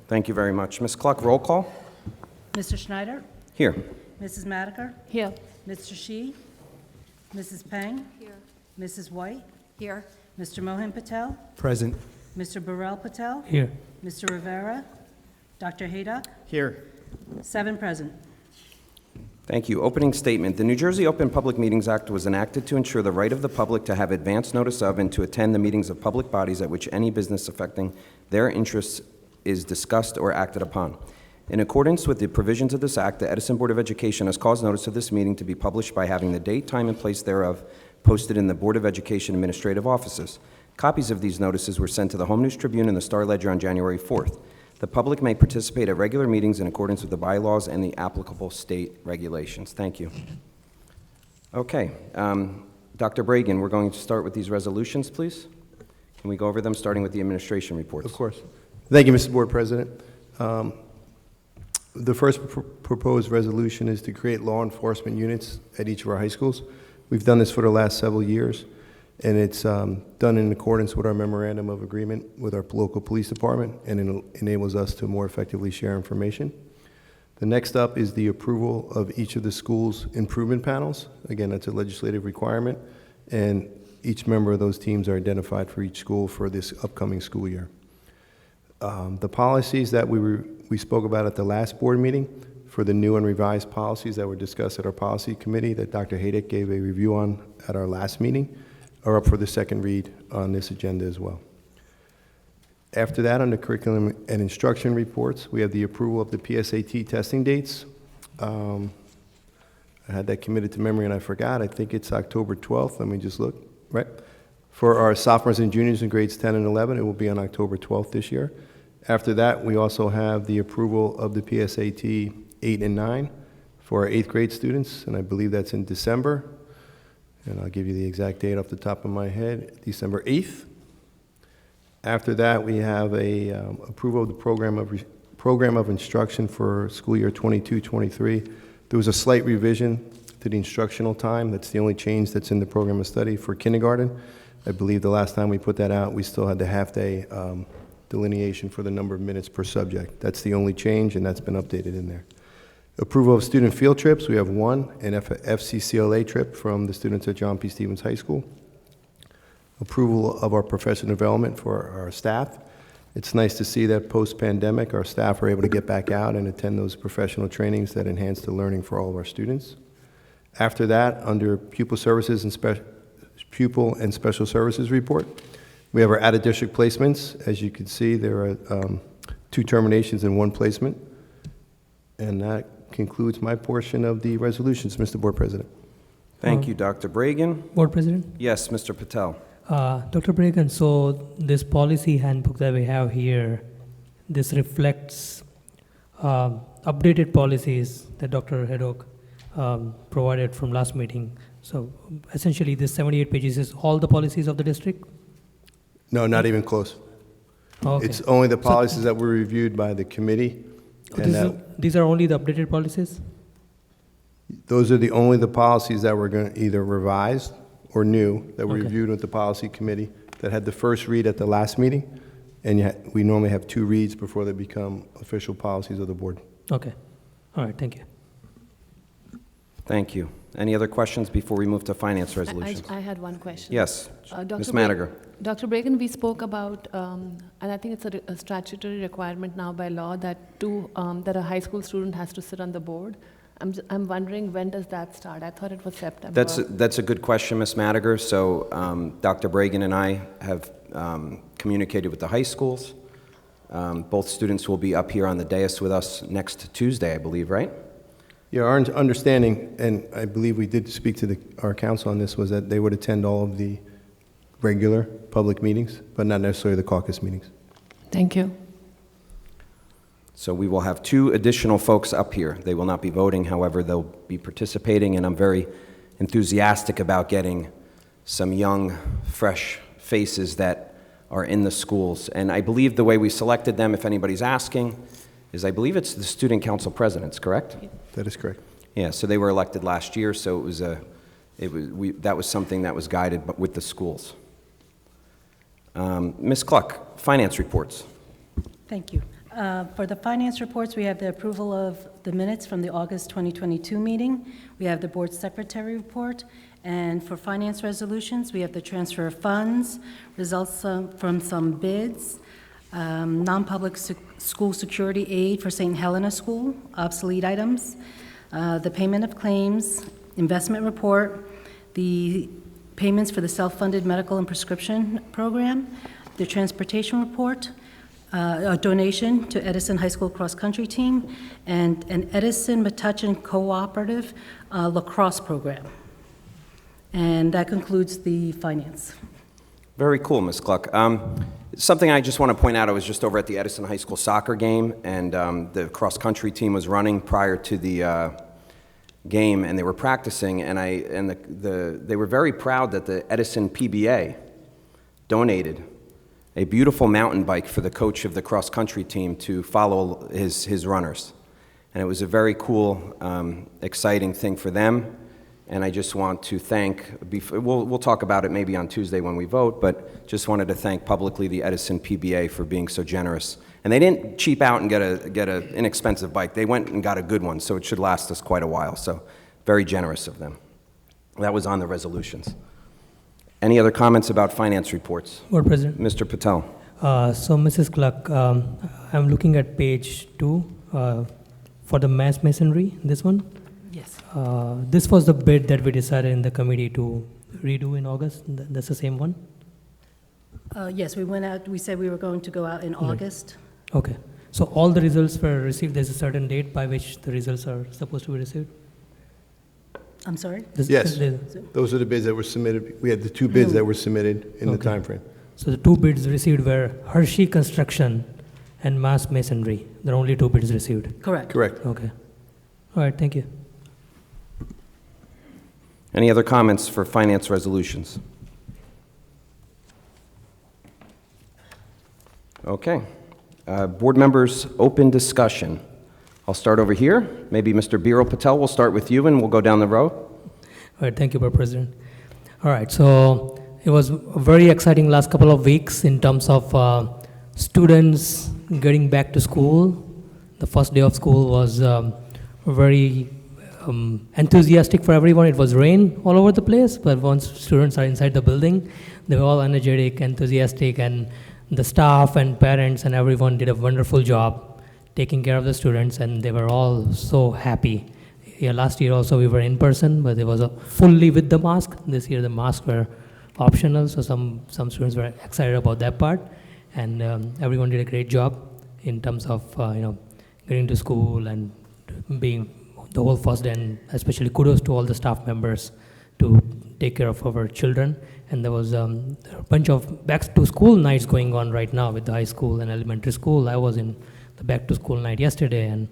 Thank you very much. Ms. Cluck, roll call. Mr. Schneider? Here. Mrs. Madiker? Here. Mr. Shi? Mrs. Peng? Here. Mrs. White? Here. Mr. Mohan Patel? Present. Mr. Burrell Patel? Here. Mr. Rivera? Dr. Haydock? Here. 7 present. Thank you. Opening statement. The New Jersey Open Public Meetings Act was enacted to ensure the right of the public to have advance notice of and to attend the meetings of public bodies at which any business affecting their interests is discussed or acted upon. In accordance with the provisions of this act, the Edison Board of Education has caused notice of this meeting to be published by having the date, time, and place thereof posted in the Board of Education administrative offices. Copies of these notices were sent to the Home News Tribune and the Star Ledger on January 4th. The public may participate at regular meetings in accordance with the bylaws and the applicable state regulations. Thank you. Okay. Dr. Bragan, we're going to start with these resolutions, please. Can we go over them, starting with the administration reports? Of course. Thank you, Mr. Board President. The first proposed resolution is to create law enforcement units at each of our high schools. We've done this for the last several years, and it's done in accordance with our memorandum of agreement with our local police department, and it enables us to more effectively share information. The next up is the approval of each of the schools' improvement panels. Again, that's a legislative requirement, and each member of those teams are identified for each school for this upcoming school year. The policies that we spoke about at the last board meeting for the new and revised policies that were discussed at our policy committee that Dr. Haydock gave a review on at our last meeting are up for the second read on this agenda as well. After that, on the curriculum and instruction reports, we have the approval of the PSAT testing dates. I had that committed to memory and I forgot. I think it's October 12th. Let me just look, right? For our sophomores and juniors in grades 10 and 11, it will be on October 12th this year. After that, we also have the approval of the PSAT 8 and 9 for our 8th grade students, and I believe that's in December. And I'll give you the exact date off the top of my head, December 8th. After that, we have a approval of the program of instruction for school year 22-23. There was a slight revision to the instructional time. That's the only change that's in the program of study for kindergarten. I believe the last time we put that out, we still had the half-day delineation for the number of minutes per subject. That's the only change, and that's been updated in there. Approval of student field trips. We have one, an FCCLA trip from the students at John P. Stevens High School. Approval of our professional development for our staff. It's nice to see that post-pandemic, our staff are able to get back out and attend those professional trainings that enhance the learning for all of our students. After that, under pupil services and pupil and special services report, we have our out-of-district placements. As you can see, there are 2 terminations and 1 placement. And that concludes my portion of the resolutions, Mr. Board President. Thank you, Dr. Bragan. Board President? Yes, Mr. Patel. Dr. Bragan, so this policy handbook that we have here, this reflects updated policies that Dr. Haydock provided from last meeting. So essentially, this 78 pages is all the policies of the district? No, not even close. Okay. It's only the policies that were reviewed by the committee. And these are only the updated policies? those are only the policies that were going to either revised or new that were Okay. reviewed with the policy committee that had the first read at the last meeting. And we normally have 2 reads before they become official policies of the board. Okay. All right, thank you. Thank you. Any other questions before we move to finance resolutions? I had one question. Yes, Ms. Dr. Madiger. Dr. Bragan, we spoke about, and I think it's a statutory requirement now by law that that a high school student has to sit on the board. I'm wondering, when does that start? I thought it was September. That's a good question, Ms. Madiger. So Dr. Bragan and I have communicated with the high schools. Both students will be up here on the dais with us next Tuesday, I believe, right? Yeah, our understanding, and I believe we did speak to our council on this, was that they would attend all of the regular public meetings, but not necessarily the caucus meetings. Thank you. So we will have 2 additional folks up here. They will not be voting, however, they'll be participating, and I'm very enthusiastic about getting some young, fresh faces that are in the schools. And I believe the way we selected them, if anybody's asking, is I believe it's the student council presidents, correct? That is correct. Yeah, so they were elected last year, so that was something that was guided with the schools. Ms. Cluck, finance reports. Thank you. For the finance reports, we have the approval of the minutes from the August 2022 meeting. We have the board secretary report. And for finance resolutions, we have the transfer of funds, results from some bids, non-public school security aid for St. Helena School, obsolete items, the payment of claims, investment report, the payments for the self-funded medical and prescription program, the transportation report, a donation to Edison High School cross-country team, and an Edison Metuchen Cooperative lacrosse program. And that concludes the finance. Very cool, Ms. Gluck. Something I just want to point out, I was just over at the Edison High School soccer game, and the cross-country team was running prior to the game, and they were practicing, and they were very proud that the Edison PBA donated a beautiful mountain bike for the coach of the cross-country team to follow his runners. And it was a very cool, exciting thing for them. And I just want to thank, we'll talk about it maybe on Tuesday when we vote, but just wanted to thank publicly the Edison PBA for being so generous. And they didn't cheap out and get an inexpensive bike. They went and got a good one, so it should last us quite a while. So very generous of them. That was on the resolutions. Any other comments about finance reports? Board President. Mr. Patel. So, Mrs. Cluck, I'm looking at page 2 for the mass masonry, this one. Yes. This was the bid that we decided in the committee to redo in August. That's the same one? Yes, we went out, we said we were going to go out in August. Okay. So all the results were received. There's a certain date by which the results are supposed to be received? I'm sorry? Yes, those are the bids that were submitted. We had the 2 bids that were submitted in the Okay. time frame. So the 2 bids received were Hershey Construction and Mass Masonry. There are only 2 bids received. Correct. Correct. Okay. All right, thank you. Any other comments for finance resolutions? Okay. Board members, open discussion. I'll start over here. Maybe Mr. Biro Patel, we'll start with you and we'll go down the row. All right, thank you, Board President. All right, so it was a very exciting last couple of weeks in terms of students getting back to school. The first day of school was very enthusiastic for everyone. It was rain all over the place, but once students are inside the building, they were all energetic, enthusiastic, and the staff and parents and everyone did a wonderful job taking care of the students, and they were all so happy. Yeah, last year also we were in person, but it was fully with the mask. This year the masks were optional, so some students were excited about that part, and everyone did a great job in terms of getting to school and being the whole first day, and especially kudos to all the staff members to take care of our children. And there was a bunch of back to school nights going on right now with the high school and elementary school. I was in the back to school night yesterday, and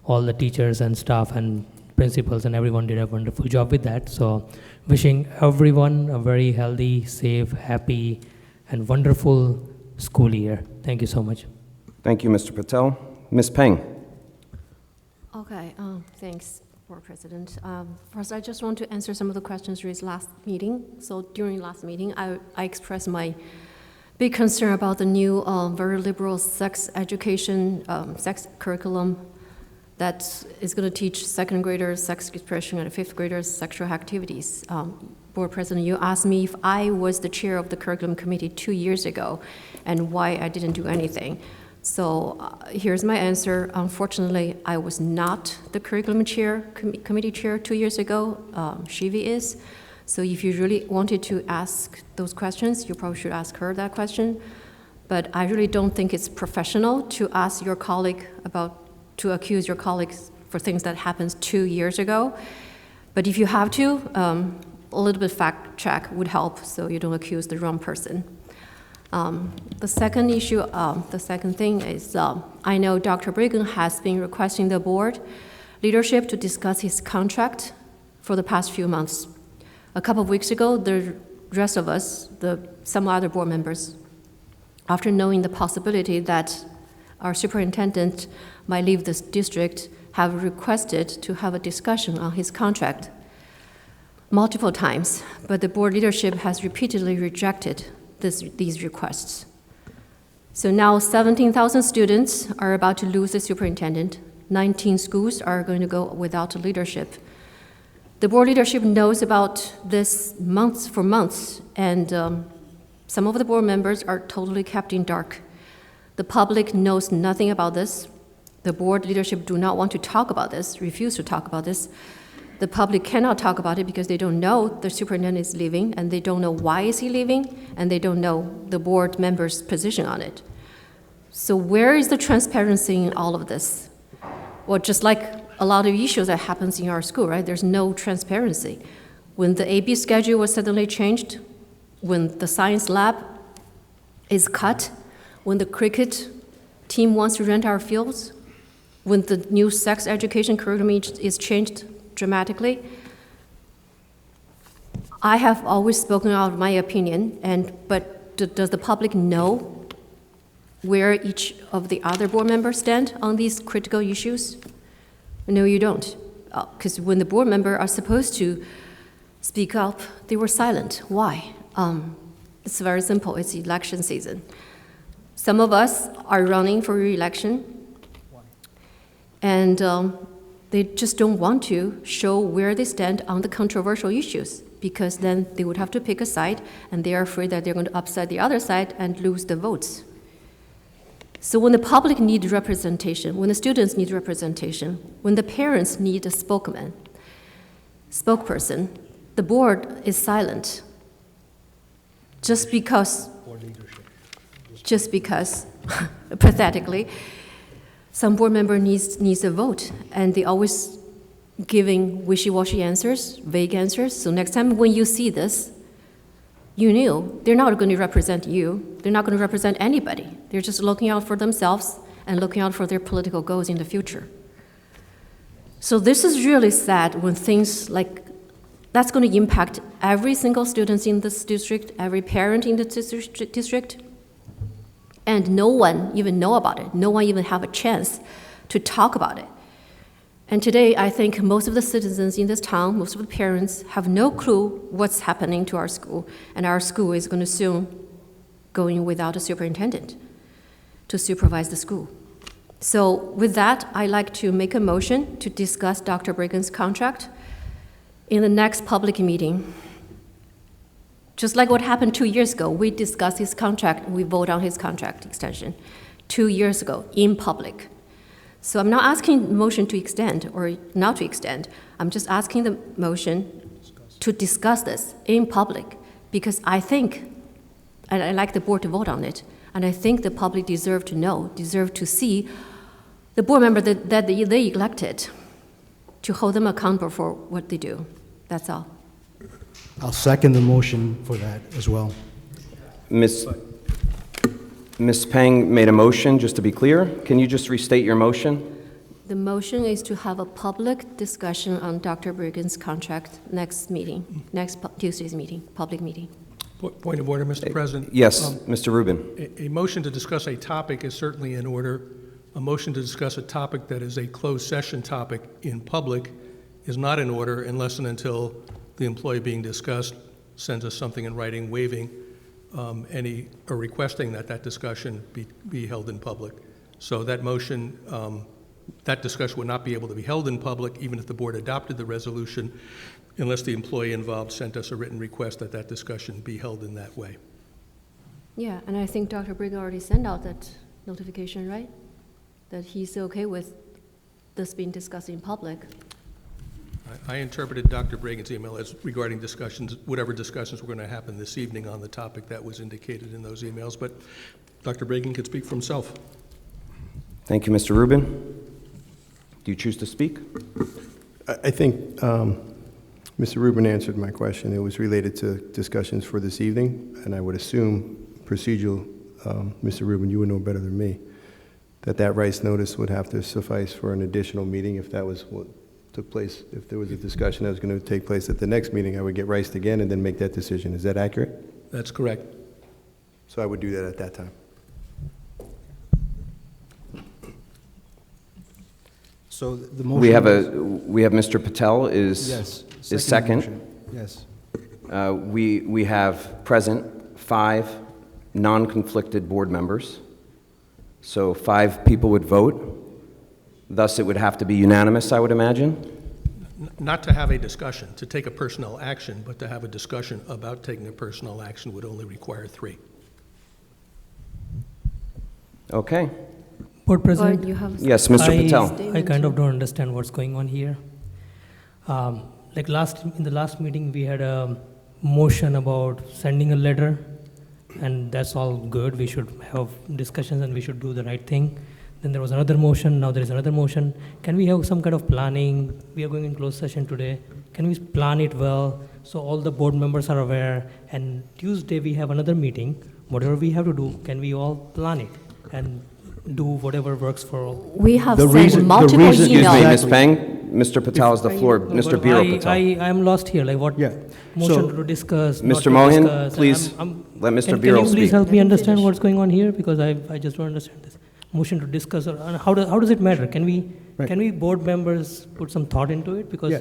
all the teachers and staff and principals and everyone did a wonderful job with that. So wishing everyone a very healthy, safe, happy, and wonderful school year. Thank you so much. Thank you, Mr. Patel. Ms. Peng. Okay, thanks, Board President. First, I just want to answer some of the questions raised last meeting. So during last meeting, I expressed my big concern about the new very liberal sex education, sex curriculum that is going to teach second graders sex expression and fifth graders sexual activities. Board President, you asked me if I was the chair of the curriculum committee 2 years ago and why I didn't do anything. So here's my answer. Unfortunately, I was not the curriculum chair, committee chair 2 years ago. Shivi is. So if you really wanted to ask those questions, you probably should ask her that question. But I really don't think it's professional to ask your colleague to accuse your colleagues for things that happened 2 years ago. But if you have to, a little bit fact check would help so you don't accuse the wrong person. The second issue, the second thing is I know Dr. Brigham has been requesting the board leadership to discuss his contract for the past few months. A couple of weeks ago, the rest of us, some other board members, after knowing the possibility that our superintendent might leave this district, have requested to have a discussion on his contract multiple times, but the board leadership has repeatedly rejected these requests. So now 17,000 students are about to lose the superintendent. 19 schools are going to go without leadership. The board leadership knows about this for months, and some of the board members are totally kept in dark. The public knows nothing about this. The board leadership do not want to talk about this, refuse to talk about this. The public cannot talk about it because they don't know the superintendent is leaving, and they don't know why is he leaving, and they don't know the board members' position on it. So where is the transparency in all of this? Well, just like a lot of issues that happens in our school, right? There's no transparency. When the AB schedule was suddenly changed, when the science lab is cut, when the cricket team wants to rent our fields, when the new sex education curriculum is changed dramatically, I have always spoken out my opinion, but does the public know where each of the other board members stand on these critical issues? No, you don't. Because when the board members are supposed to speak up, they were silent. Why? It's very simple. It's election season. Some of us are running for re-election, and they just don't want to show where they stand on the controversial issues, because then they would have to pick a side, and they are afraid that they're going to upset the other side and lose the votes. So when the public needs representation, when the students need representation, when the parents need a spokesperson, the board is silent. Just because, pathetically, some board member needs a vote, and they always giving wishy-washy answers, vague answers. So next time when you see this, you knew they're not going to represent you. They're not going to represent anybody. They're just looking out for themselves and looking out for their political goals in the future. So this is really sad when things like that's going to impact every single student in this district, every parent in the district, and no one even know about it. No one even have a chance to talk about it. And today, I think most of the citizens in this town, most of the parents, have no clue what's happening to our school, and our school is going to soon going without a superintendent to supervise the school. So with that, I'd like to make a motion to discuss Dr. Brigham's contract in the next public meeting. Just like what happened 2 years ago, we discussed his contract, we vote on his contract extension 2 years ago in public. So I'm not asking motion to extend or not to extend. I'm just asking the motion to discuss this in public, because I think, and I'd like the board to vote on it, and I think the public deserve to know, deserve to see the board member that they elected to hold them accountable for what they do. That's all. I'll second the motion for that as well. Ms. Peng made a motion, just to be clear. Can you just restate your motion? The motion is to have a public discussion on Dr. Brigham's contract next meeting, next Tuesday's meeting, public meeting. Point of order, Mr. President. Yes, Mr. Rubin. A motion to discuss a topic is certainly in order. A motion to discuss a topic that is a closed session topic in public is not in order unless and until the employee being discussed sends us something in writing waiving or requesting that discussion be held in public. So that motion, that discussion would not be able to be held in public even if the board adopted the resolution unless the employee involved sent us a written request that discussion be held in that way. Yeah, and I think Dr. Brigham already sent out that notification, right? That he's okay with this being discussed in public. I interpreted Dr. Brigham's email as regarding discussions, whatever discussions were going to happen this evening on the topic that was indicated in those emails, but Dr. Brigham could speak for himself. Thank you, Mr. Rubin. Do you choose to speak? I think Mr. Rubin answered my question. It was related to discussions for this evening, and I would assume procedural, Mr. Rubin, you would know better than me, that rights notice would have to suffice for an additional meeting if that was what took place. If there was a discussion that was going to take place at the next meeting, I would get rights again and then make that decision. Is that accurate? That's correct. So I would do that at that time. So the motion. We have Mr. Patel is second. Motion. Yes. We have present 5 non-conflicted board members. So 5 people would vote. Thus, it would have to be unanimous, I would imagine. Not to have a discussion, to take a personnel action, but to have a discussion about taking a personnel action would only require 3. Okay. Board Or President, you have Yes, Mr. Patel. I kind of don't understand what's going on here. Like in the last meeting, we had a motion about sending a letter, and that's all good. We should have discussions and we should do the right thing. Then there was another motion, now there is another motion. Can we have some kind of planning? We are going in closed session today. Can we plan it well so all the board members are aware? And Tuesday we have another meeting. Whatever we have to do, can we all plan it and do whatever works for all? We have The sent reason- the multiple reason- Excuse me, emails. Ms. Peng. Mr. Patel has the floor. Mr. But Biro Patel. I am lost here, like what Yeah. motion So- to discuss, not Mr. to Mohan, discuss. please let Mr. Can Biro you please speak. help me Let him understand finish. what's going on here? Because I just don't understand this. Motion to discuss, or and how does it matter? Right. Can we board members put some thought into it? Because Yeah.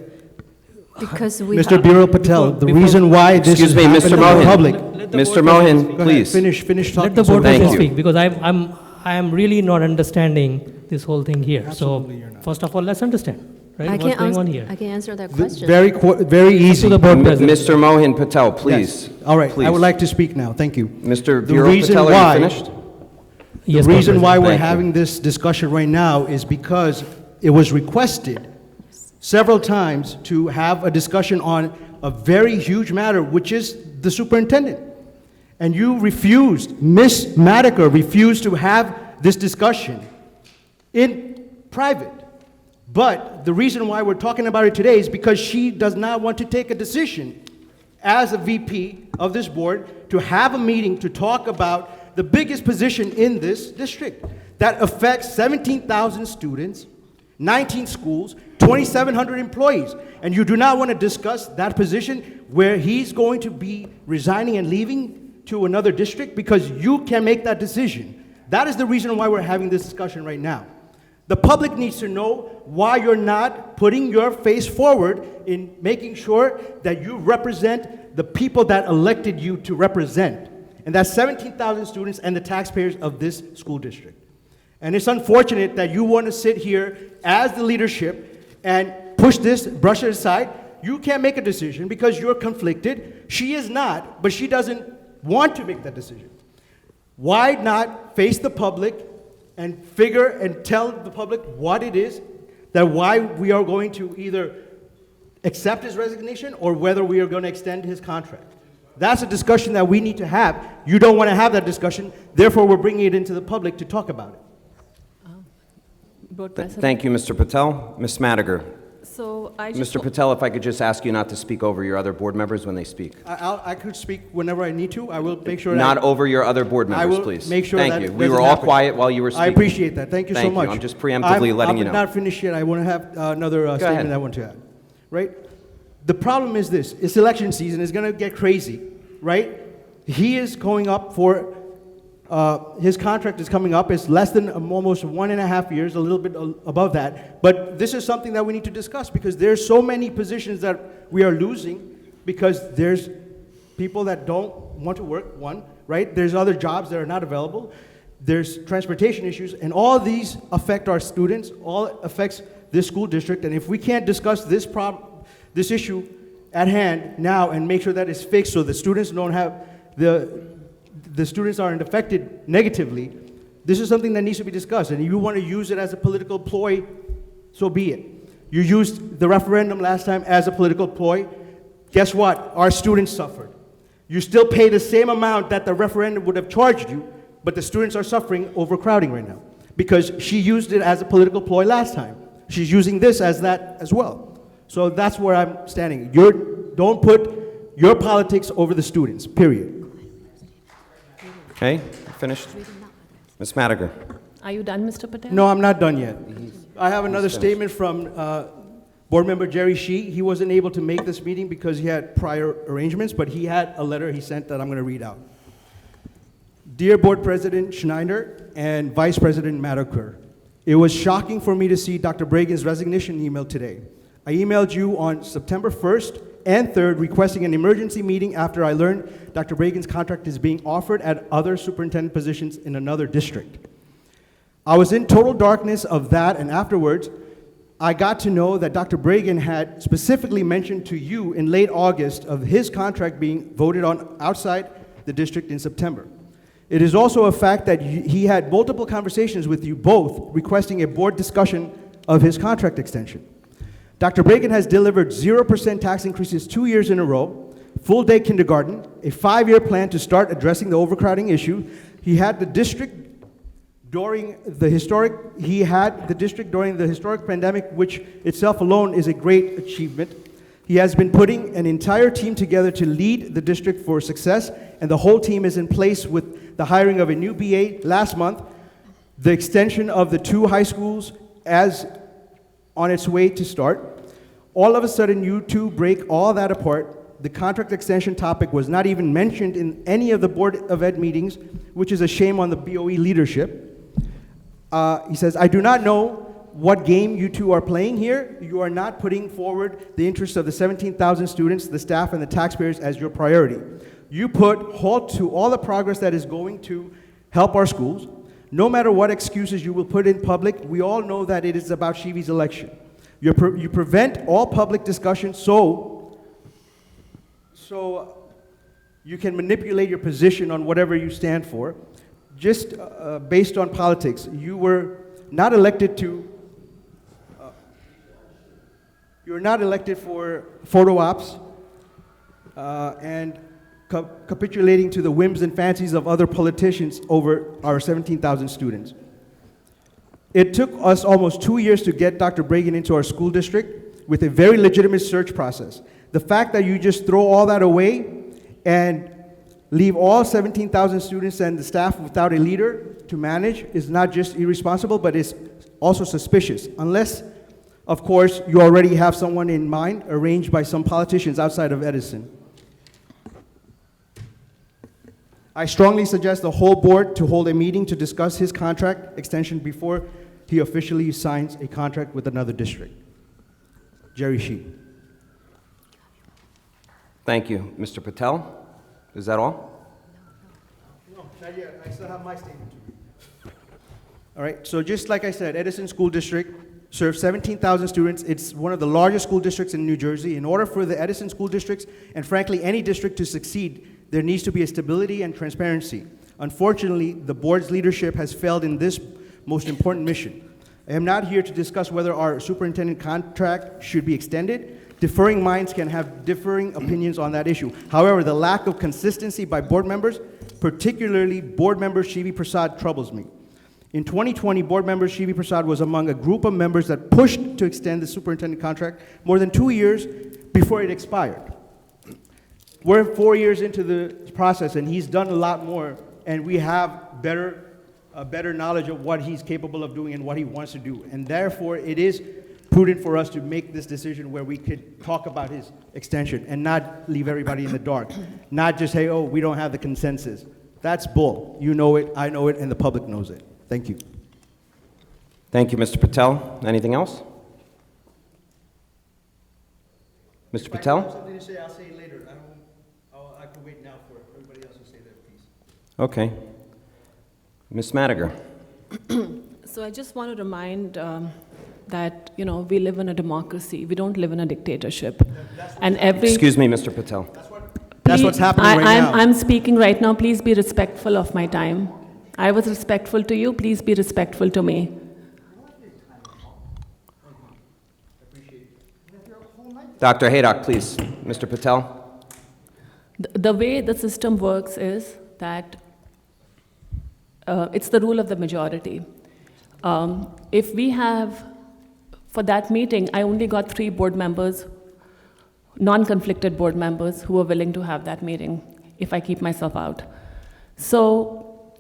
Because we Mr. have, Biro Patel, the reason why this Excuse is me, happening Mr. in the Mohan. public. Let the Mr. board Mohan, members speak. Go ahead, please. finish talking. Let the so board that- Thank members you. speak, because I am really not understanding this whole thing here. Absolutely you're So not. first of all, let's understand, I right? can What's going on answer, here? I can answer that question. Very To easy. the board president. Mr. Mohan Patel, please. Yes. All right, I Please. would like to speak now, thank you. Mr. The Biro reason Patel, are why- you finished? Yes, The board reason why president. we're Thank you. having this discussion right now is because it was requested several times to have a discussion on a very huge matter, which is the superintendent. And you refused, Ms. Madiker refused to have this discussion in private. But the reason why we're talking about it today is because she does not want to take a decision as a VP of this board to have a meeting to talk about the biggest position in this district that affects 17,000 students, 19 schools, 2,700 employees. And you do not want to discuss that position where he's going to be resigning and leaving to another district because you can make that decision. That is the reason why we're having this discussion right now. The public needs to know why you're not putting your face forward in making sure that you represent the people that elected you to represent. And that's 17,000 students and the taxpayers of this school district. And it's unfortunate that you want to sit here as the leadership and push this, brush it aside. You can't make a decision because you're conflicted. She is not, but she doesn't want to make that decision. Why not face the public and figure and tell the public what it is, that why we are going to either accept his resignation or whether we are going to extend his contract? That's a discussion that we need to have. You don't want to have that discussion, therefore we're bringing it into the public to talk about it. Board President. Thank you, Mr. Patel. Ms. Madiger. So I just. Mr. Patel, if I could just ask you not to speak over your other board members when they speak. I could speak whenever I need to. I will make sure Not that over your other board I members, will please. make sure Thank that you. We doesn't were all happen. quiet while you were I speaking. appreciate that. Thank you so Thank you. much. I'm just preemptively letting you know. I'm not finished yet. I want to have another ahead. statement I want to add. Right? The problem is this. It's election season. It's going to get crazy. Right? He is going up for, his contract is coming up. It's less than almost 1.5 years, a little bit above that. But this is something that we need to discuss because there's so many positions that we are losing because there's people that don't want to work, one, right? There's other jobs that are not available. There's transportation issues, and all these affect our students, all affects this school district. And if we can't discuss this issue at hand now and make sure that it's fixed so the students don't have the students aren't affected negatively, this is something that needs to be discussed. And you want to use it as a political ploy, so be it. You used the referendum last time as a political ploy. Guess what? Our students suffered. You still pay the same amount that the referendum would have charged you, but the students are suffering overcrowding right now because she used it as a political ploy last time. She's using this as that as well. So that's where I'm standing. Don't put your politics over the students, period. Okay, finished? Ms. Madiger. Are you done, Mr. Patel? No, I'm not done yet. I have another finished. statement from Board Member Jerry Shee. He wasn't able to make this meeting because he had prior arrangements, but he had a letter he sent that I'm going to read out. Dear Board President Schneider and Vice President Madiker, it was shocking for me to see Dr. Bragan's resignation email today. I emailed you on September 1st and 3rd requesting an emergency meeting after I learned Dr. Bragan's contract is being offered at other superintendent positions in another district. I was in total darkness of that, and afterwards, I got to know that Dr. Bragan had specifically mentioned to you in late August of his contract being voted on outside the district in September. It is also a fact that he had multiple conversations with you both requesting a board discussion of his contract extension. Dr. Bragan has delivered 0% tax increases 2 years in a row, full-day kindergarten, a 5-year plan to start addressing the overcrowding issue. He had the district during the historic pandemic, which itself alone is a great achievement. He has been putting an entire team together to lead the district for success, and the whole team is in place with the hiring of a new BA last month, the extension of the 2 high schools as on its way to start. All of a sudden, you two break all that apart. The contract extension topic was not even mentioned in any of the Board of Ed meetings, which is a shame on the BOE leadership. He says, I do not know what game you two are playing here. You are not putting forward the interests of the 17,000 students, the staff, and the taxpayers as your priority. You put halt to all the progress that is going to help our schools. No matter what excuses you will put in public, we all know that it is about Shivi's election. You prevent all public discussion so you can manipulate your position on whatever you stand for, just based on politics. You were not elected to, you were not elected for photo ops and capitulating to the whims and fancies of other politicians over our 17,000 students. It took us almost 2 years to get Dr. Bragan into our school district with a very legitimate search process. The fact that you just throw all that away and leave all 17,000 students and the staff without a leader to manage is not just irresponsible, but it's also suspicious. Unless, of course, you already have someone in mind arranged by some politicians outside of Edison. I strongly suggest the whole board to hold a meeting to discuss his contract extension before he officially signs a contract with another district. Jerry Shee. Thank you. Mr. Patel, is that all? No, not yet. I still have my statement to read. All right, so just like I said, Edison School District serves 17,000 students. It's one of the largest school districts in New Jersey. In order for the Edison School Districts, and frankly any district to succeed, there needs to be a stability and transparency. Unfortunately, the board's leadership has failed in this most important mission. I am not here to discuss whether our superintendent contract should be extended. Differing minds can have differing opinions on that issue. However, the lack of consistency by board members, particularly board member Shivi Prasad, troubles me. In 2020, board member Shivi Prasad was among a group of members that pushed to extend the superintendent contract more than 2 years before it expired. We're 4 years into the process, and he's done a lot more, and we have better knowledge of what he's capable of doing and what he wants to do. And therefore, it is prudent for us to make this decision where we could talk about his extension and not leave everybody in the dark. Not just say, oh, we don't have the consensus. That's bull. You know it, I know it, and the public knows it. Thank you. Thank you, Mr. Patel. Anything else? Mr. Patel? If I have something to say, I'll say it later. I can wait now for everybody else to say their piece. Okay. Ms. Madiger? So I just want to remind that, we live in a democracy. We don't live in a dictatorship. And Excuse me, Mr. Patel. That's what's happening right now. I'm speaking right now. Please be respectful of my time. I was respectful to you. Please be respectful to me. Dr. Haydock, please. Mr. Patel? The way the system works is that it's the rule of the majority. If we have, for that meeting, I only got 3 board members, non-conflicted board members, who were willing to have that meeting, if I keep myself out. So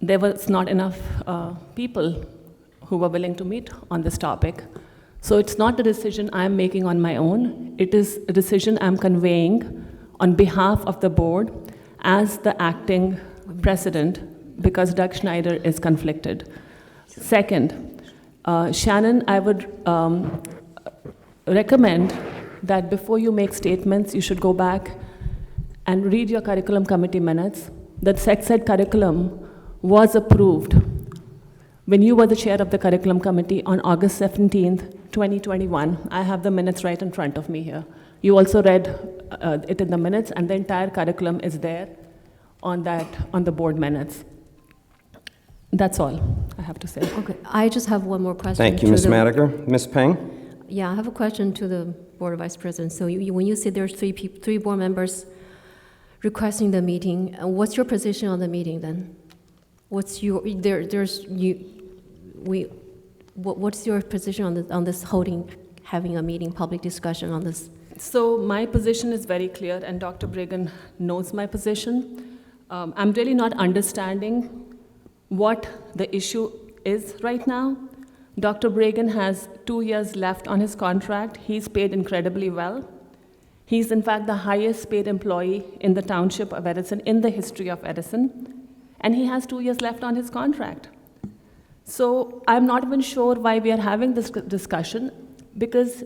there was not enough people who were willing to meet on this topic. So it's not a decision I'm making on my own. It is a decision I'm conveying on behalf of the board as the acting president, because Doug Schneider is conflicted. Second, Shannon, I would recommend that before you make statements, you should go back and read your curriculum committee minutes. The sex ed curriculum was approved when you were the chair of the curriculum committee on August 17th, 2021. I have the minutes right in front of me here. You also read it in the minutes, and the entire curriculum is there on the board minutes. That's all I have to say. Okay, I just have one more question. Thank you, to Ms. the- Madiger. Ms. Peng? Yeah, I have a question to the Board Vice President. So when you say there's three board members requesting the meeting, what's your position on the meeting then? What's your, what's your position on this having a meeting, public discussion on this? So my position is very clear, and Dr. Bregan knows my position. I'm really not understanding what the issue is right now. Dr. Bregan has 2 years left on his contract. He's paid incredibly well. He's in fact the highest paid employee in the township of Edison, in the history of Edison, and he has 2 years left on his contract. So I'm not even sure why we are having this discussion, because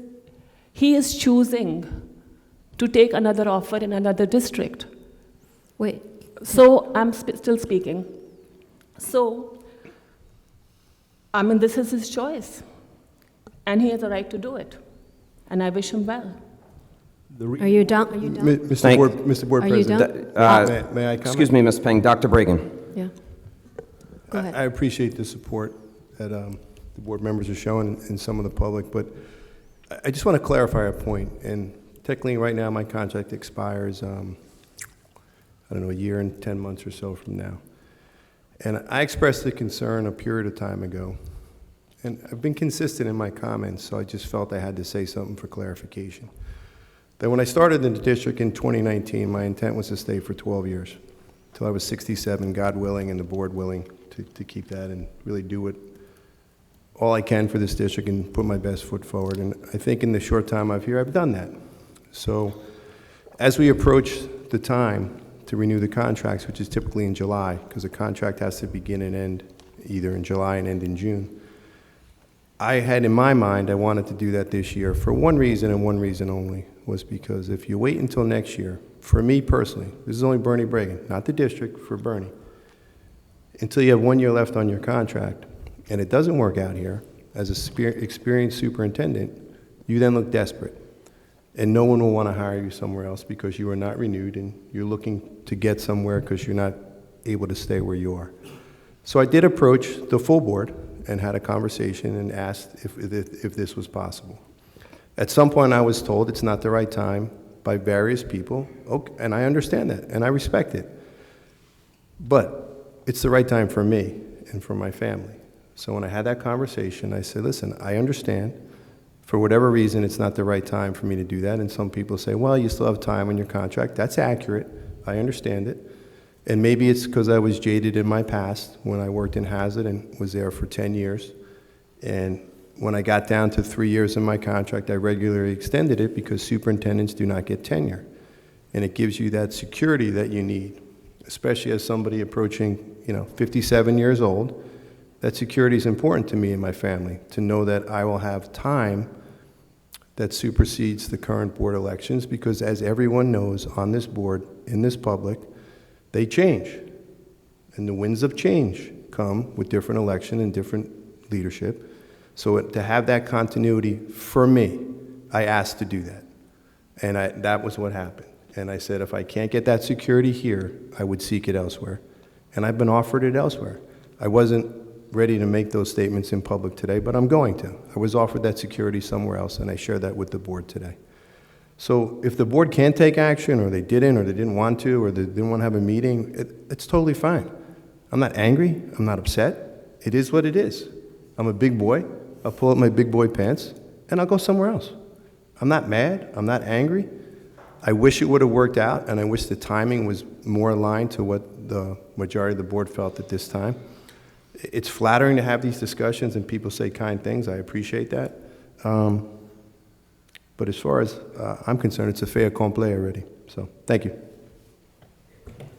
he is choosing to take another offer in another district. Wait, So I'm still speaking. So, I mean, this is his choice, and he has a right to do it, and I wish him well. are you done? Are you done? Mr. Board Are you President. done? May I comment? Excuse me, Ms. Peng. Dr. Bregan? Yeah. Go ahead. I appreciate the support that the board members are showing and some of the public, but I just want to clarify a point. And technically, right now, my contract expires, I don't know, a year and 10 months or so from now. And I expressed the concern a period of time ago. And I've been consistent in my comments, so I just felt I had to say something for clarification. That when I started in the district in 2019, my intent was to stay for 12 years, till I was 67, God willing, and the board willing to keep that and really do all I can for this district and put my best foot forward. And I think in the short time I've here, I've done that. So as we approach the time to renew the contracts, which is typically in July, because the contract has to begin and end either in July and end in June, I had in my mind I wanted to do that this year for one reason and one reason only, was because if you wait until next year, for me personally, this is only Bernie Bregan, not the district, for Bernie, until you have 1 year left on your contract, and it doesn't work out here, as an experienced superintendent, you then look desperate. And no one will want to hire you somewhere else because you are not renewed and you're looking to get somewhere because you're not able to stay where you are. So I did approach the full board and had a conversation and asked if this was possible. At some point I was told it's not the right time by various people, okay, and I understand that and I respect it. But it's the right time for me and for my family. So when I had that conversation, I said, listen, I understand. For whatever reason, it's not the right time for me to do that. And some people say, well, you still have time on your contract. That's accurate. I understand it. And maybe it's because I was jaded in my past when I worked in Hazard and was there for 10 years. And when I got down to 3 years in my contract, I regularly extended it because superintendents do not get tenure. And it gives you that security that you need, especially as somebody approaching, 57 years old. That security is important to me and my family, to know that I will have time that supersedes the current board elections, because as everyone knows on this board, in this public, they change. And the winds of change come with different election and different leadership. So to have that continuity for me, I asked to do that. And that was what happened. And I said, if I can't get that security here, I would seek it elsewhere. And I've been offered it elsewhere. I wasn't ready to make those statements in public today, but I'm going to. I was offered that security somewhere else, and I share that with the board today. So if the board can't take action, or they didn't want to, or they didn't want to have a meeting, it's totally fine. I'm not angry. I'm not upset. It is what it is. I'm a big boy. I'll pull up my big boy pants, and I'll go somewhere else. I'm not mad. I'm not angry. I wish it would have worked out, and I wish the timing was more aligned to what the majority of the board felt at this time. It's flattering to have these discussions and people say kind things. I appreciate that. But as far as I'm concerned, it's a fait accompli already. So thank you.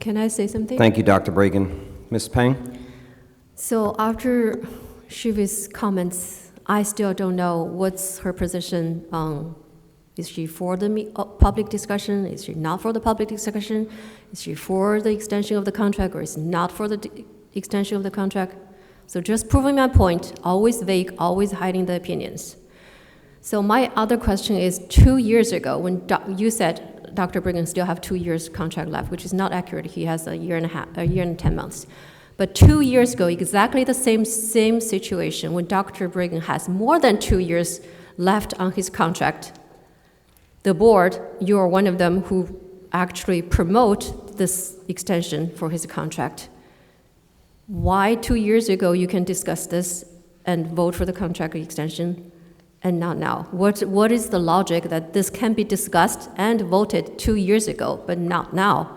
Can I say something? Thank you, Dr. Bregan. Ms. Peng? So after Shivi's comments, I still don't know what's her position on, is she for the public discussion? Is she not for the public discussion? Is she for the extension of the contract, or is not for the extension of the contract? So just proving my point, always vague, always hiding the opinions. So my other question is, 2 years ago, when you said Dr. Brigham still have 2 years contract left, which is not accurate. He has a year and 10 months. But 2 years ago, exactly the same situation, when Dr. Brigham has more than 2 years left on his contract, the board, you are one of them who actually promote this extension for his contract. Why 2 years ago you can discuss this and vote for the contract extension and not now? What is the logic that this can be discussed and voted 2 years ago, but not now?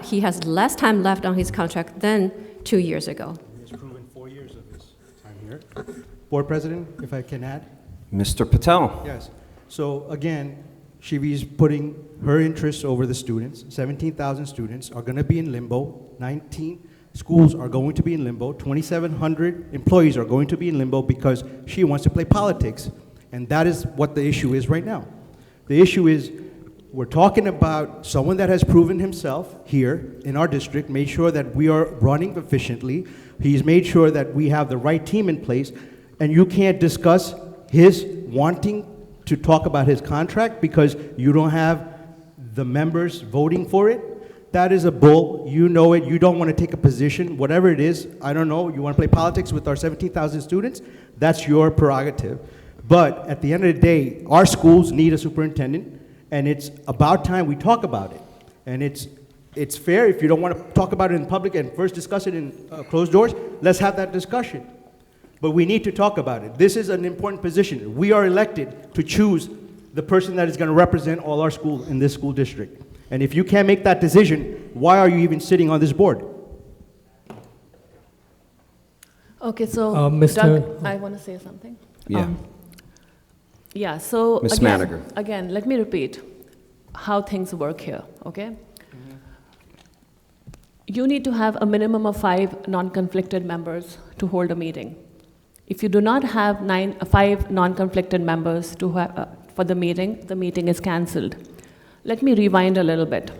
He has less time left on his contract than 2 years ago. He has proven 4 years of his time here. Board President, if I can add? Mr. Patel. Yes. So again, Shivi is putting her interests over the students. 17,000 students are going to be in limbo. 19 schools are going to be in limbo. 2,700 employees are going to be in limbo because she wants to play politics. And that is what the issue is right now. The issue is we're talking about someone that has proven himself here in our district, made sure that we are running efficiently. He's made sure that we have the right team in place. And you can't discuss his wanting to talk about his contract because you don't have the members voting for it. That is a bull. You know it. You don't want to take a position. Whatever it is, I don't know. You want to play politics with our 17,000 students? That's your prerogative. But at the end of the day, our schools need a superintendent, and it's about time we talk about it. And it's fair. If you don't want to talk about it in public and first discuss it in closed doors, let's have that discussion. But we need to talk about it. This is an important position. We are elected to choose the person that is going to represent all our schools in this school district. And if you can't make that decision, why are you even sitting on this board? Okay, so Mr. Doug, I want to say something. Yeah. Yeah, so Ms. again, Madiger. again, let me repeat how things work here, okay? You need to have a minimum of 5 non-conflicted members to hold a meeting. If you do not have 5 non-conflicted members for the meeting is cancelled. Let me rewind a little bit.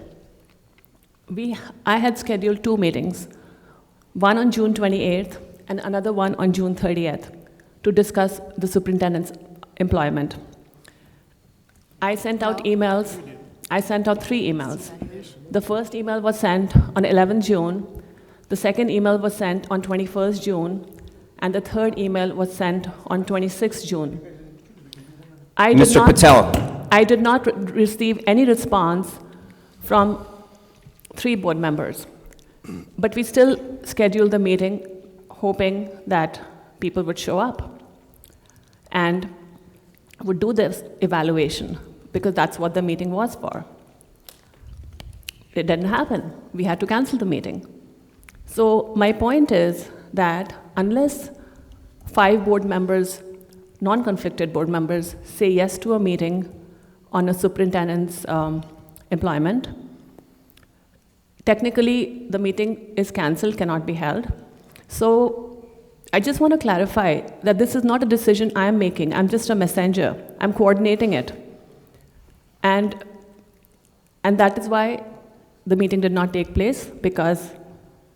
I had scheduled 2 meetings, one on June 28th and another one on June 30th, to discuss the superintendent's employment. I sent out emails. I sent out 3 emails. The first email was sent on 11 June, the second email was sent on 21st June, and the third email was sent on 26th June. Mr. Patel. I did not receive any response from 3 board members. But we still scheduled the meeting hoping that people would show up and would do this evaluation, because that's what the meeting was for. It didn't happen. We had to cancel the meeting. So my point is that unless 5 board members, non-conflicted board members, say yes to a meeting on a superintendent's employment, technically the meeting is canceled, cannot be held. So I just want to clarify that this is not a decision I'm making. I'm just a messenger. I'm coordinating it. And that is why the meeting did not take place, because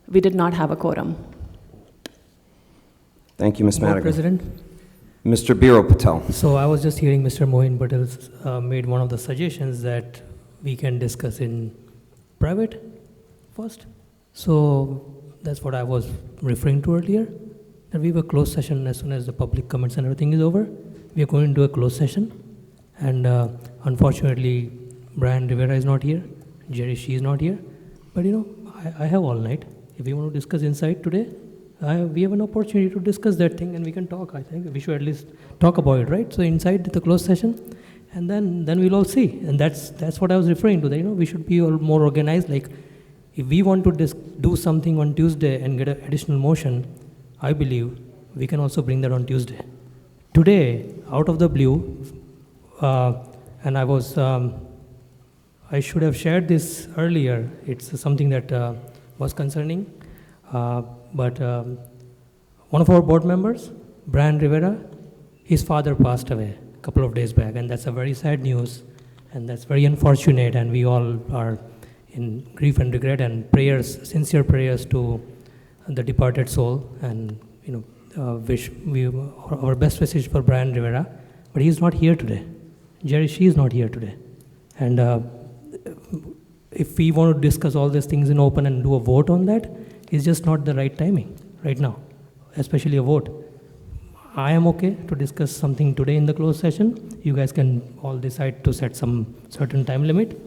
we did not have a quorum. Thank you, Ms. Board Madiger. President. Mr. Biro Patel. So I was just hearing Mr. Mohin Patel's made one of the suggestions that we can discuss in private first. So that's what I was referring to earlier, that we have a closed session as soon as the public comments and everything is over. We are going into a closed session. And unfortunately, Brian Rivera is not here. Jerry Shee is not here. But I have all night. If we want to discuss inside today, we have an opportunity to discuss that thing and we can talk. I think we should at least talk about it, right? So inside the closed session, and then we'll all see. And that's what I was referring to. That we should be all more organized. Like if we want to do something on Tuesday and get an additional motion, I believe we can also bring that on Tuesday. Today, out of the blue, and I should have shared this earlier. It's something that was concerning. But one of our board members, Brian Rivera, his father passed away a couple of days back, and that's a very sad news, and that's very unfortunate, and we all are in grief and regret and prayers, sincere prayers to the departed soul, and wish our best wishes for Brian Rivera, but he's not here today. Jerry, she is not here today. And if we want to discuss all these things in open and do a vote on that, it's just not the right timing right now, especially a vote. I am okay to discuss something today in the closed session. You guys can all decide to set some certain time limit,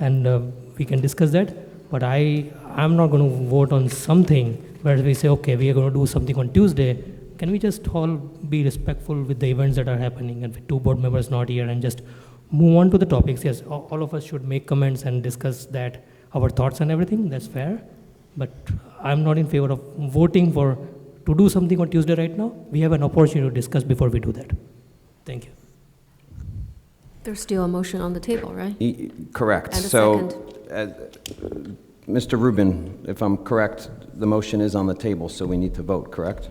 and we can discuss that. But I'm not going to vote on something where we say, okay, we are going to do something on Tuesday. Can we just all be respectful with the events that are happening, and with 2 board members not here, and just move on to the topics? Yes, all of us should make comments and discuss that, our thoughts and everything. That's fair. But I'm not in favor of voting to do something on Tuesday right now. We have an opportunity to discuss before we do that. Thank you. There's still a motion on the table, right? Correct. And a So, second. Mr. Rubin, if I'm correct, the motion is on the table, so we need to vote, correct?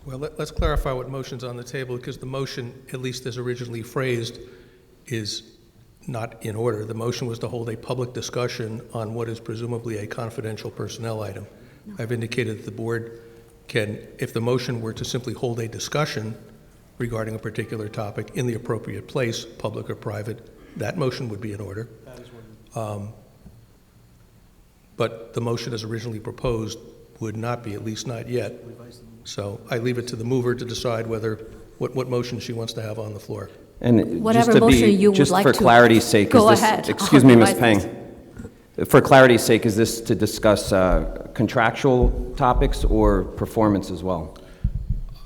Well, let's clarify what motion's on the table, because the motion, at least as originally phrased, is not in order. The motion was to hold a public discussion on what is presumably a confidential personnel item. I've indicated that the board can, if the motion were to simply hold a discussion regarding a particular topic in the appropriate place, public or private, that motion would be in order. But the motion as originally proposed would not be, at least not yet. So I leave it to the mover to decide what motion she wants to have on the floor. And Whatever just to motion be, you would just like for to clarity's sake, go is this, ahead. excuse me, Ms. Otherwise, Peng, for clarity's sake, is this to discuss contractual topics or performance as well?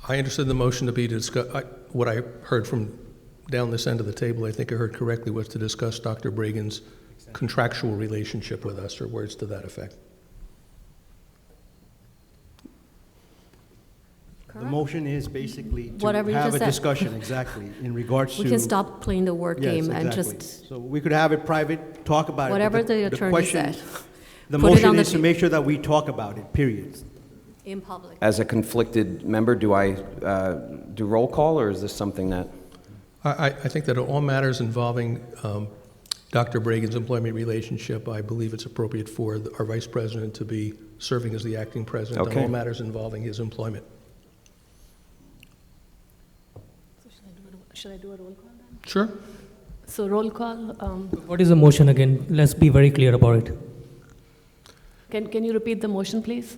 I understood the motion to be to discuss, what I heard from down this end of the table, I think I heard correctly, was to discuss Dr. Bragan's contractual relationship with us, or words to that effect. The motion is basically to Whatever you have just a said. discussion, exactly, in regards to... We can stop playing the word Yes, game and exactly. just, So we could have it private, talk about it. but whatever the attorney question- said, The put it motion on the is to ta- make sure that we talk about it, period. in public. As a conflicted member, do I do roll call, or is this something that? I think that all matters involving Dr. Bragan's employment relationship, I believe it's appropriate for our vice president to be serving as the acting president on Okay. all matters involving his employment. Should I do a roll call then? Sure. So roll call, What is the motion again? Let's be very clear about it. can you repeat the motion, please?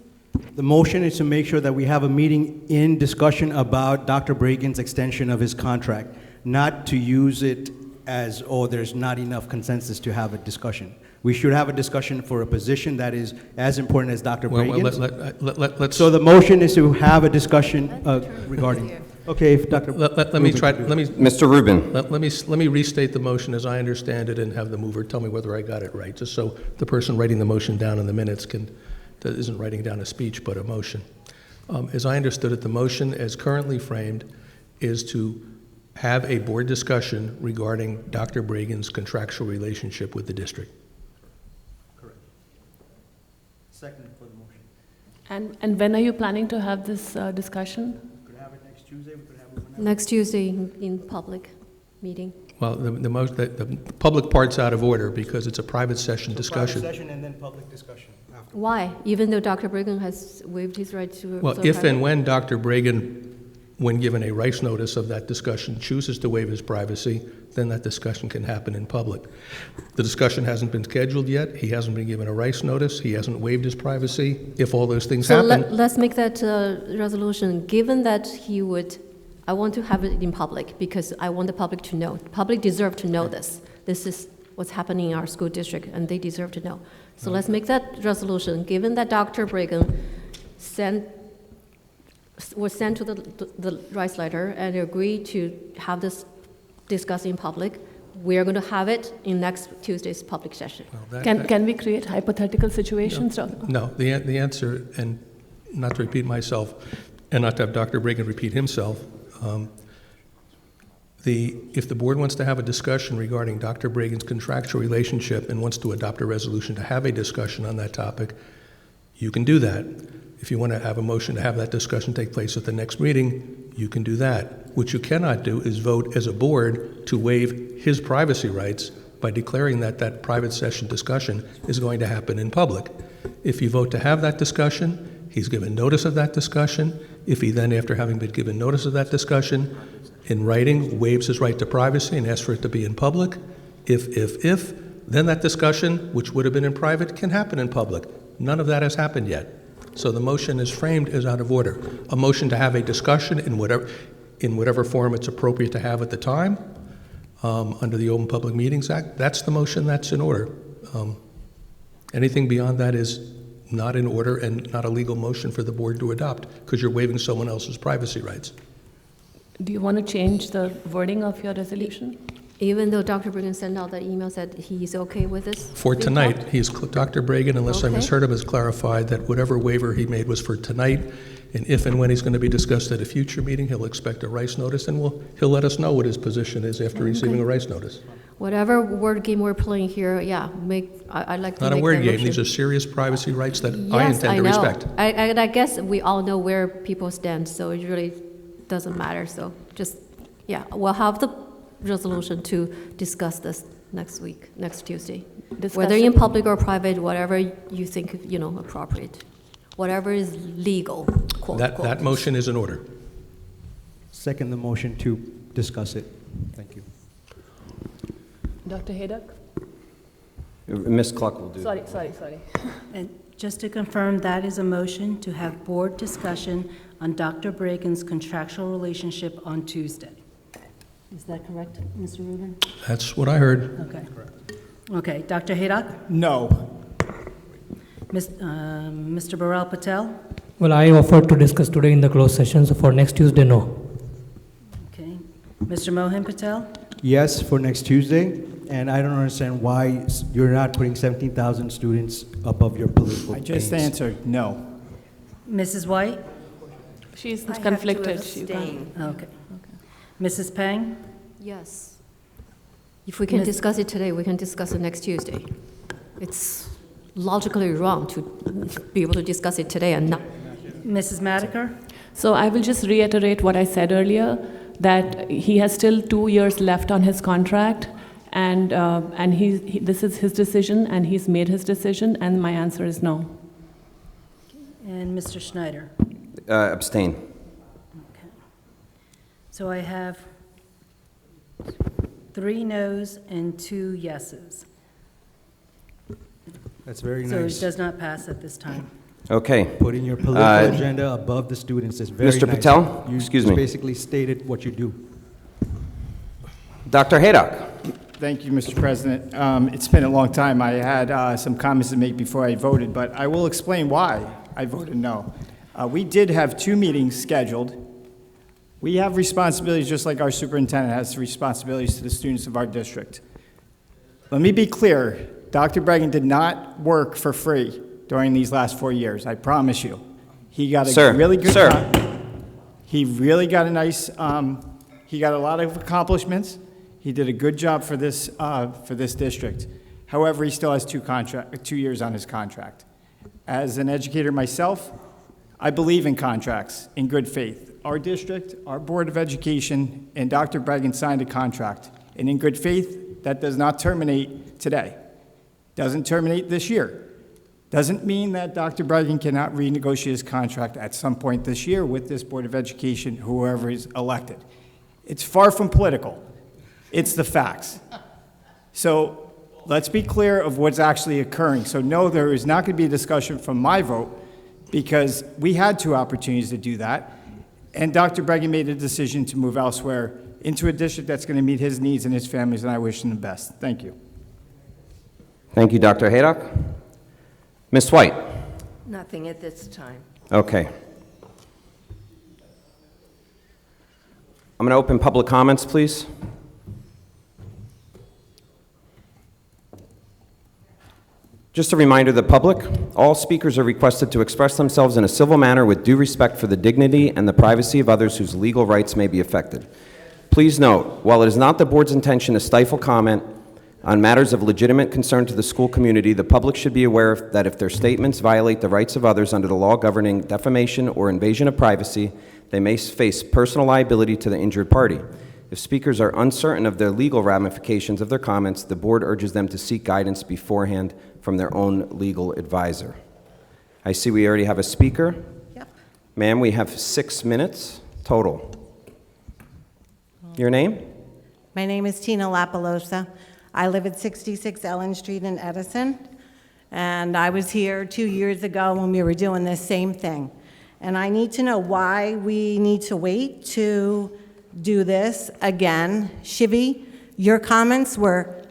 The motion is to make sure that we have a meeting in discussion about Dr. Bragan's extension of his contract, not to use it as, oh, there's not enough consensus to have a discussion. We should have a discussion for a position that is as important as Dr. Well, Bragan's. let's, So the motion is to have a discussion regarding, okay, if Dr. let me try, let me, Mr. Rubin, let me restate the motion as I understand it and have the mover tell me whether I got it right, just so the person writing the motion down in the minutes that isn't writing down a speech but a motion. As I understood it, the motion as currently framed is to have a board discussion regarding Dr. Bragan's contractual relationship with the district. Correct. Second for the motion. And when are you planning to have this discussion? We could have it next Tuesday, we could have it whenever. Next Tuesday in public meeting. Well, the public part's out of order because it's a private session discussion. Private session and then public discussion after. Why? Even though Dr. Bragan has waived his right to... Well, so if private- and when Dr. Bragan, when given a rights notice of that discussion, chooses to waive his privacy, then that discussion can happen in public. The discussion hasn't been scheduled yet. He hasn't been given a rights notice. He hasn't waived his privacy. If all those things So happen, let's make that resolution, given that he would, I want to have it in public because I want the public to know. The public deserve to know this. This is what's happening in our school district, and they deserve to know. So let's make that resolution, given that Dr. Bragan was sent to the rights letter and agreed to have this discussed in public, we are going to have it in next Tuesday's public session. well, Can we create hypothetical situations? no, the answer, and not to repeat myself, and not to have Dr. Bragan repeat himself, if the board wants to have a discussion regarding Dr. Bragan's contractual relationship and wants to adopt a resolution to have a discussion on that topic, you can do that. If you want to have a motion to have that discussion take place at the next meeting, you can do that. What you cannot do is vote as a board to waive his privacy rights by declaring that that private session discussion is going to happen in public. If you vote to have that discussion, he's given notice of that discussion, if he then, after having been given notice of that discussion, in writing, waives his right to privacy and asks for it to be in public. If, then that discussion, which would have been in private, can happen in public. None of that has happened yet. So the motion is framed as out of order. A motion to have a discussion in whatever form it's appropriate to have at the time, under the Open Public Meetings Act, that's the motion that's in order. Anything beyond that is not in order and not a legal motion for the board to adopt, because you're waiving someone else's privacy rights. Do you want to change the wording of your resolution? Even though Dr. Brigham sent out that email, said he's okay with this? For being tonight, talked? Dr. Bragan, unless I Okay. misheard him, has clarified that whatever waiver he made was for tonight, and if and when he's going to be discussed at a future meeting, he'll expect a rights notice, and he'll let us know what his position is after receiving a rights notice. Whatever word game we're playing here, yeah, I'd like to Not a make word that game. motion. These are serious privacy rights that I Yes, intend to know. respect. I guess we all know where people stand, so it really doesn't matter. So just, yeah, we'll have the resolution to discuss this next week, next Tuesday. Discuss Whether it. in public or private, whatever you think, appropriate. Whatever is legal, quote, That quote. motion is in order. Second the motion to discuss it. Thank you. Dr. Haydock? Ms. Cluck will do. Sorry. And just to confirm, that is a motion to have board discussion on Dr. Bragan's contractual relationship on Tuesday. Is that correct, Mr. Rubin? That's what I heard. Okay. Okay, Dr. Haydock? No. Mr. Burrell Patel? Well, I offered to discuss today in the closed session, so for next Tuesday, no. Okay. Mr. Mohan Patel? Yes, for next Tuesday, and I don't understand why you're not putting 17,000 students above your political I just aims. answered no. Mrs. White? She's I have conflicted. to She can't- abstain. Okay. Mrs. Pang? Yes. If we can Miss- discuss it today, we can discuss it next Tuesday. It's logically wrong to be able to discuss it today and not. Mrs. Madiker? So I will just reiterate what I said earlier, that he has still 2 years left on his contract, and this is his decision, and he's made his decision, and my answer is no. And Mr. Schneider? Abstain. Okay. So I have 3 noes and 2 yeses. That's very So it nice. does not pass at this time. Okay. Putting your political agenda above the students is very nice. Mr. Patel? You Excuse just me. basically stated what you do. Dr. Haydock? Thank you, Mr. President. It's been a long time. I had some comments to make before I voted, but I will explain why I voted no. We did have 2 meetings scheduled. We have responsibilities just like our superintendent has responsibilities to the students of our district. Let me be clear, Dr. Bregan did not work for free during these last 4 years, I promise you. He got a Sir, really good sir. He really got a nice, he got a lot of accomplishments. He did a good job for this district. However, he still has 2 years on his contract. As an educator myself, I believe in contracts, in good faith. Our district, our Board of Education, and Dr. Bregan signed a contract. And in good faith, that does not terminate today. Doesn't terminate this year. Doesn't mean that Dr. Bregan cannot renegotiate his contract at some point this year with this Board of Education, whoever is elected. It's far from political. It's the facts. So let's be clear of what's actually occurring. So no, there is not going to be a discussion from my vote because we had 2 opportunities to do that. And Dr. Bregan made a decision to move elsewhere into a district that's going to meet his needs and his family's, and I wish him the best. Thank you. Thank you, Dr. Haydock. Ms. White? Nothing at this time. Okay. I'm going to open public comments, please. Just a reminder to the public, all speakers are requested to express themselves in a civil manner with due respect for the dignity and the privacy of others whose legal rights may be affected. Please note, while it is not the board's intention to stifle comment on matters of legitimate concern to the school community, the public should be aware that if their statements violate the rights of others under the law governing defamation or invasion of privacy, they may face personal liability to the injured party. If speakers are uncertain of their legal ramifications of their comments, the board urges them to seek guidance beforehand from their own legal advisor. I see we already have a speaker. Yep. Ma'am, we have 6 minutes total. Your name? My name is Tina Lapalosa. I live at 66 Ellen Street in Edison, and I was here 2 years ago when we were doing this same thing. And I need to know why we need to wait to do this again. Shivi, your comments were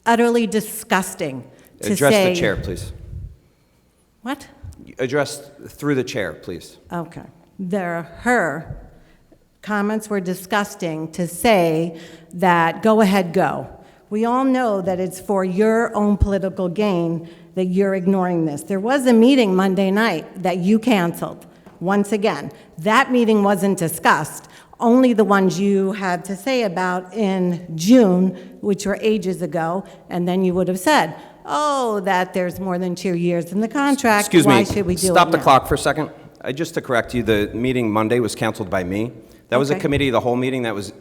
utterly disgusting to Address say. the chair, please. What? Address through the chair, please. Okay. Her comments were disgusting to say that go ahead, go. We all know that it's for your own political gain that you're ignoring this. There was a meeting Monday night that you canceled. Once again, that meeting wasn't discussed. Only the ones you had to say about in June, which were ages ago, and then you would have said, oh, that there's more than 2 years in the contract. Excuse Why me. should we do Stop it the now? clock for a second. Just to correct you, the meeting Monday was canceled by me. That was a Okay. committee, the whole meeting that was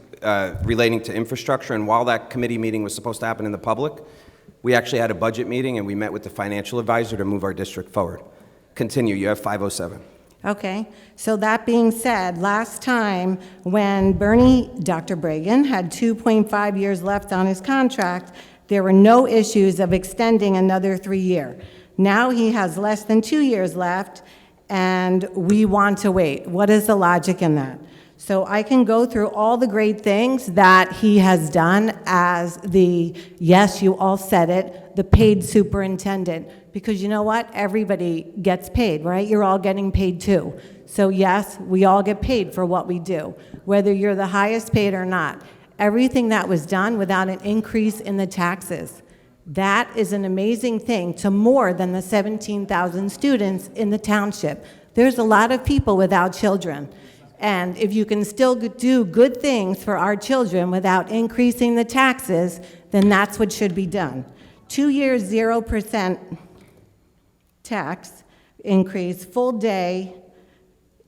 relating to infrastructure, and while that committee meeting was supposed to happen in the public, we actually had a budget meeting and we met with the financial advisor to move our district forward. Continue, you have 5:07. Okay, so that being said, last time when Dr. Bragan had 2.5 years left on his contract, there were no issues of extending another 3 year. Now he has less than 2 years left, and we want to wait. What is the logic in that? So I can go through all the great things that he has done as yes, you all said it, the paid superintendent. Because you know what? Everybody gets paid, right? You're all getting paid too. So yes, we all get paid for what we do, whether you're the highest paid or not. Everything that was done without an increase in the taxes. That is an amazing thing to more than the 17,000 students in the township. There's a lot of people without children. And if you can still do good things for our children without increasing the taxes, then that's what should be done. 2 years, 0% tax increase, full day,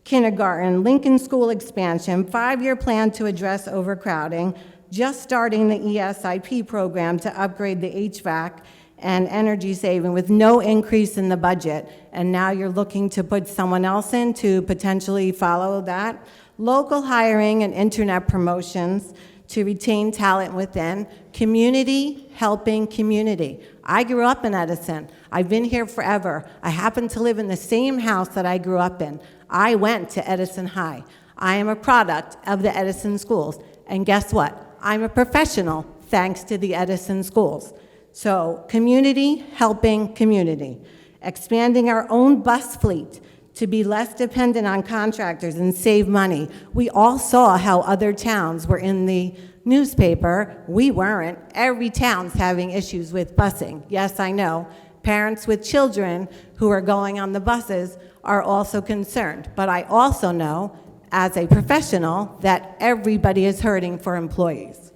kindergarten, Lincoln School expansion, 5-year plan to address overcrowding, just starting the ESIP program to upgrade the HVAC and energy saving with no increase in the budget. And now you're looking to put someone else in to potentially follow that. Local hiring and internet promotions to retain talent within. Community helping community. I grew up in Edison. I've been here forever. I happen to live in the same house that I grew up in. I went to Edison High. I am a product of the Edison schools. And guess what? I'm a professional thanks to the Edison schools. So community helping community. Expanding our own bus fleet to be less dependent on contractors and save money. We all saw how other towns were in the newspaper. We weren't. Every town's having issues with busing. Yes, I know. Parents with children who are going on the buses are also concerned. But I also know, as a professional, that everybody is hurting for employees.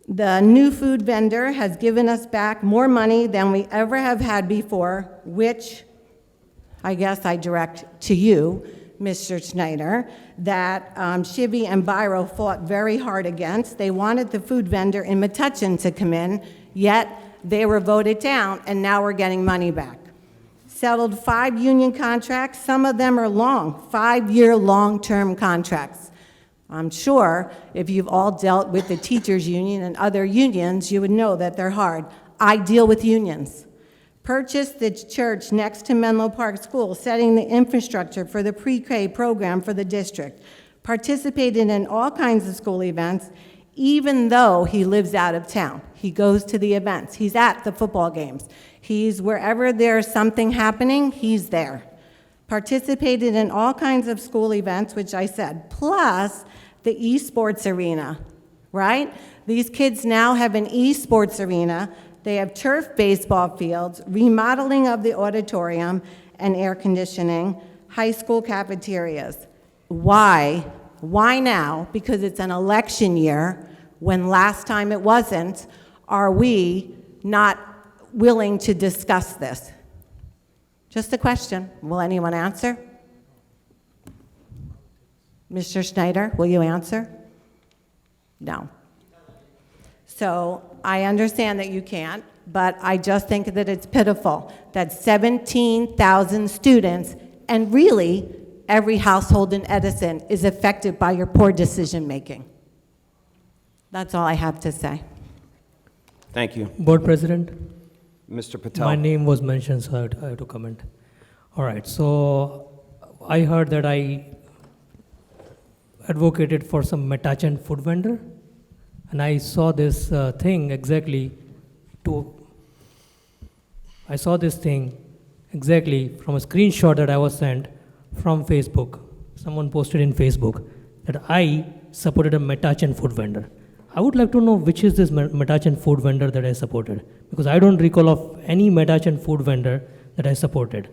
The new food vendor has given us back more money than we ever have had before, which I guess I direct to you, Mr. Schneider, that Shivi and Byro fought very hard against. They wanted the food vendor in Metuchen to come in, yet they were voted down, and now we're getting money back. Settled 5 union contracts. Some of them are long, 5-year long-term contracts. I'm sure if you've all dealt with the teachers union and other unions, you would know that they're hard. I deal with unions. Purchased the church next to Menlo Park School, setting the infrastructure for the pre-K program for the district. Participated in all kinds of school events, even though he lives out of town. He goes to the events. He's at the football games. He's wherever there's something happening, he's there. Participated in all kinds of school events, which I said, plus the esports arena, right? These kids now have an esports arena. They have turf baseball fields, remodeling of the auditorium and air conditioning, high school cafeterias. Why? Why now? Because it's an election year, when last time it wasn't, are we not willing to discuss this? Just a question. Will anyone answer? Mr. Schneider, will you answer? No. So I understand that you can't, but I just think that it's pitiful that 17,000 students And really, every household in Edison is affected by your poor decision-making. That's all I have to say. Thank you. Board President, Mr. Patel. my name was mentioned, so I have to comment. All right, so I heard that I advocated for some Mettachen food vendor, and I saw this thing exactly from a screenshot that I was sent from Facebook. Someone posted in Facebook that I supported a Mettachen food vendor. I would like to know which is this Mettachen food vendor that I supported, because I don't recall of any Mettachen food vendor that I supported.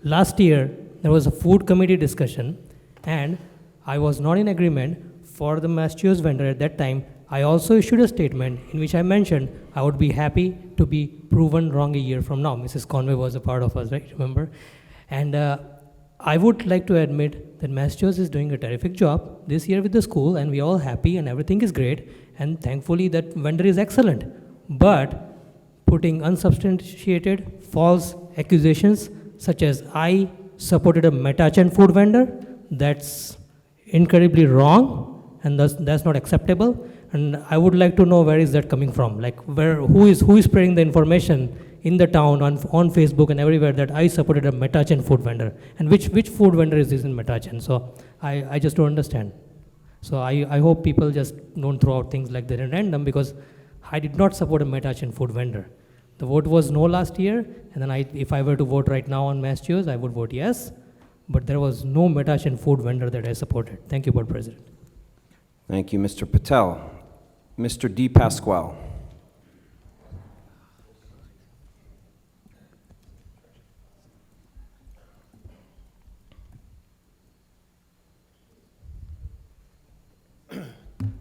Last year, there was a food committee discussion, and I was not in agreement for the Massachusetts vendor at that time. I also issued a statement in which I mentioned I would be happy to be proven wrong a year from now. Mrs. Conway was a part of us, right? Remember? And I would like to admit that Massachusetts is doing a terrific job this year with the school, and we're all happy and everything is great, and thankfully that vendor is excellent. But putting unsubstantiated false accusations such as I supported a Mettachen food vendor, that's incredibly wrong, and that's not acceptable. And I would like to know where is that coming from? Like who is spreading the information in the town on Facebook and everywhere that I supported a Mettachen food vendor, and which food vendor is this in Mettachen? So I just don't understand. So I hope people just don't throw out things like that at random, because I did not support a Mettachen food vendor. The vote was no last year, and then if I were to vote right now on Massachusetts, I would vote yes, but there was no Mettachen food vendor that I supported. Thank you, Board President. Thank you, Mr. Patel. Mr. D. Pasquale.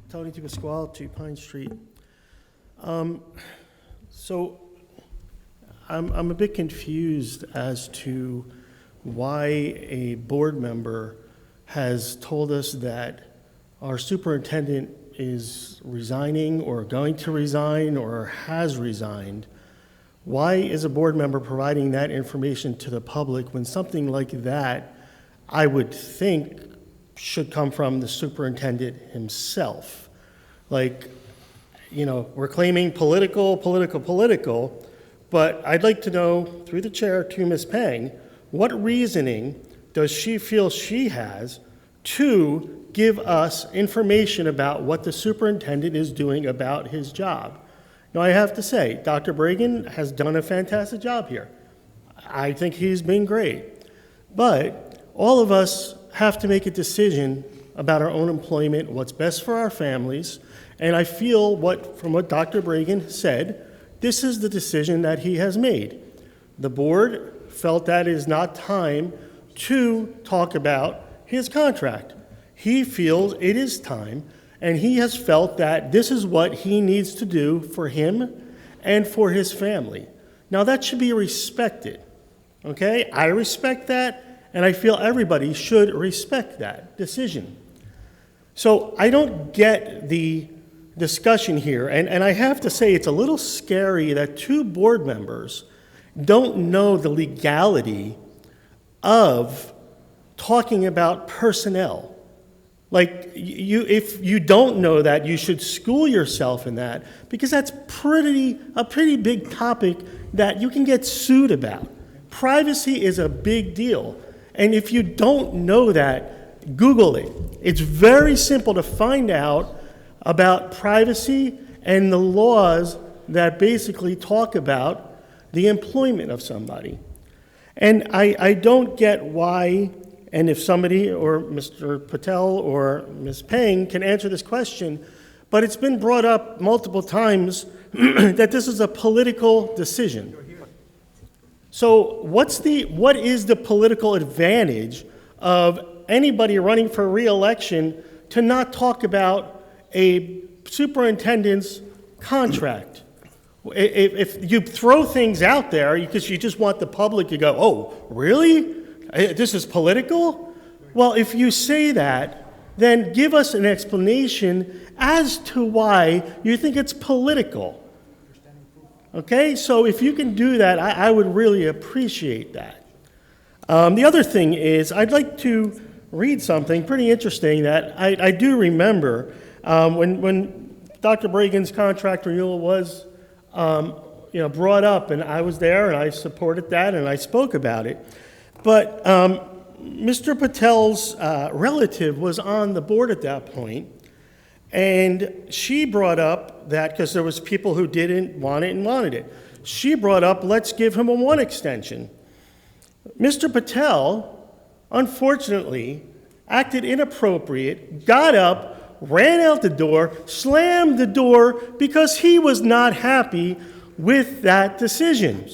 Tony Di Pasquale, 2 Pine Street. So I'm a bit confused as to why a board member has told us that our superintendent is resigning or going to resign or has resigned. Why is a board member providing that information to the public when something like that, I would think, should come from the superintendent himself? Like, you know, we're claiming political, but I'd like to know, through the chair to Ms. Peng, what reasoning does she feel she has to give us information about what the superintendent is doing about his job? Now, I have to say, Dr. Bragan has done a fantastic job here. I think he's been great. But all of us have to make a decision about our own employment, what's best for our families, and I feel from what Dr. Bragan said, this is the decision that he has made. The board felt that it is not time to talk about his contract. He feels it is time, and he has felt that this is what he needs to do for him and for his family. Now, that should be respected, okay? I respect that, and I feel everybody should respect that decision. So I don't get the discussion here, and I have to say it's a little scary that 2 board members don't know the legality of talking about personnel. Like, if you don't know that, you should school yourself in that, because that's a pretty big topic that you can get sued about. Privacy is a big deal, and if you don't know that, Google it. It's very simple to find out about privacy and the laws that basically talk about the employment of somebody. And I don't get why, and if somebody or Mr. Patel or Ms. Peng can answer this question, but it's been brought up multiple times that this is a political decision. So what is the political advantage of anybody running for re-election to not talk about a superintendent's contract? If you throw things out there because you just want the public to go, oh, really? This is political? Well, if you say that, then give us an explanation as to why you think it's political. Okay? So if you can do that, I would really appreciate that. The other thing is, I'd like to read something pretty interesting that I do remember when Dr. Bragan's contract renewal was brought up, and I was there, and I supported that, and I spoke about it. But Mr. Patel's relative was on the board at that point, and she brought up that, because there was people who didn't want it and wanted it, she brought up, let's give him a 1 extension. Mr. Patel, unfortunately, acted inappropriate, got up, ran out the door, slammed the door because he was not happy with that decision.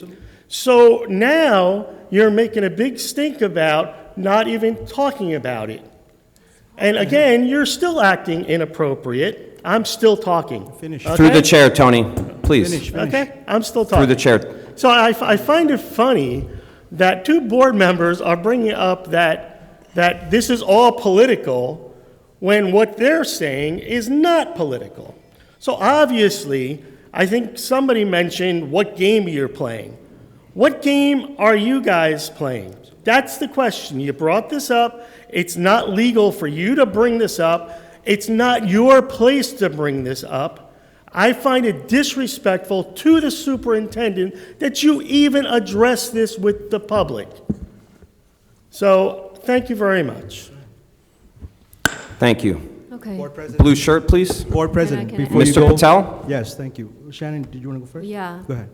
So now you're making a big stink about not even talking about it. And again, you're still acting inappropriate. I'm still talking. Finish. Okay? Through the chair, Tony, please. Finish. Okay, I'm still talking. Through the chair. So I find it funny that 2 board members are bringing up that this is all political when what they're saying is not political. So obviously, I think somebody mentioned what game you're playing. What game are you guys playing? That's the question. You brought this up. It's not legal for you to bring this up. It's not your place to bring this up. I find it disrespectful to the superintendent that you even address this with the public. So, thank you very much. Thank you. Okay. Board President. Blue shirt, please. Board President, Can I- before you Mr. go. Patel? Yes, thank you. Shannon, did you want to go first? Yeah. Go ahead.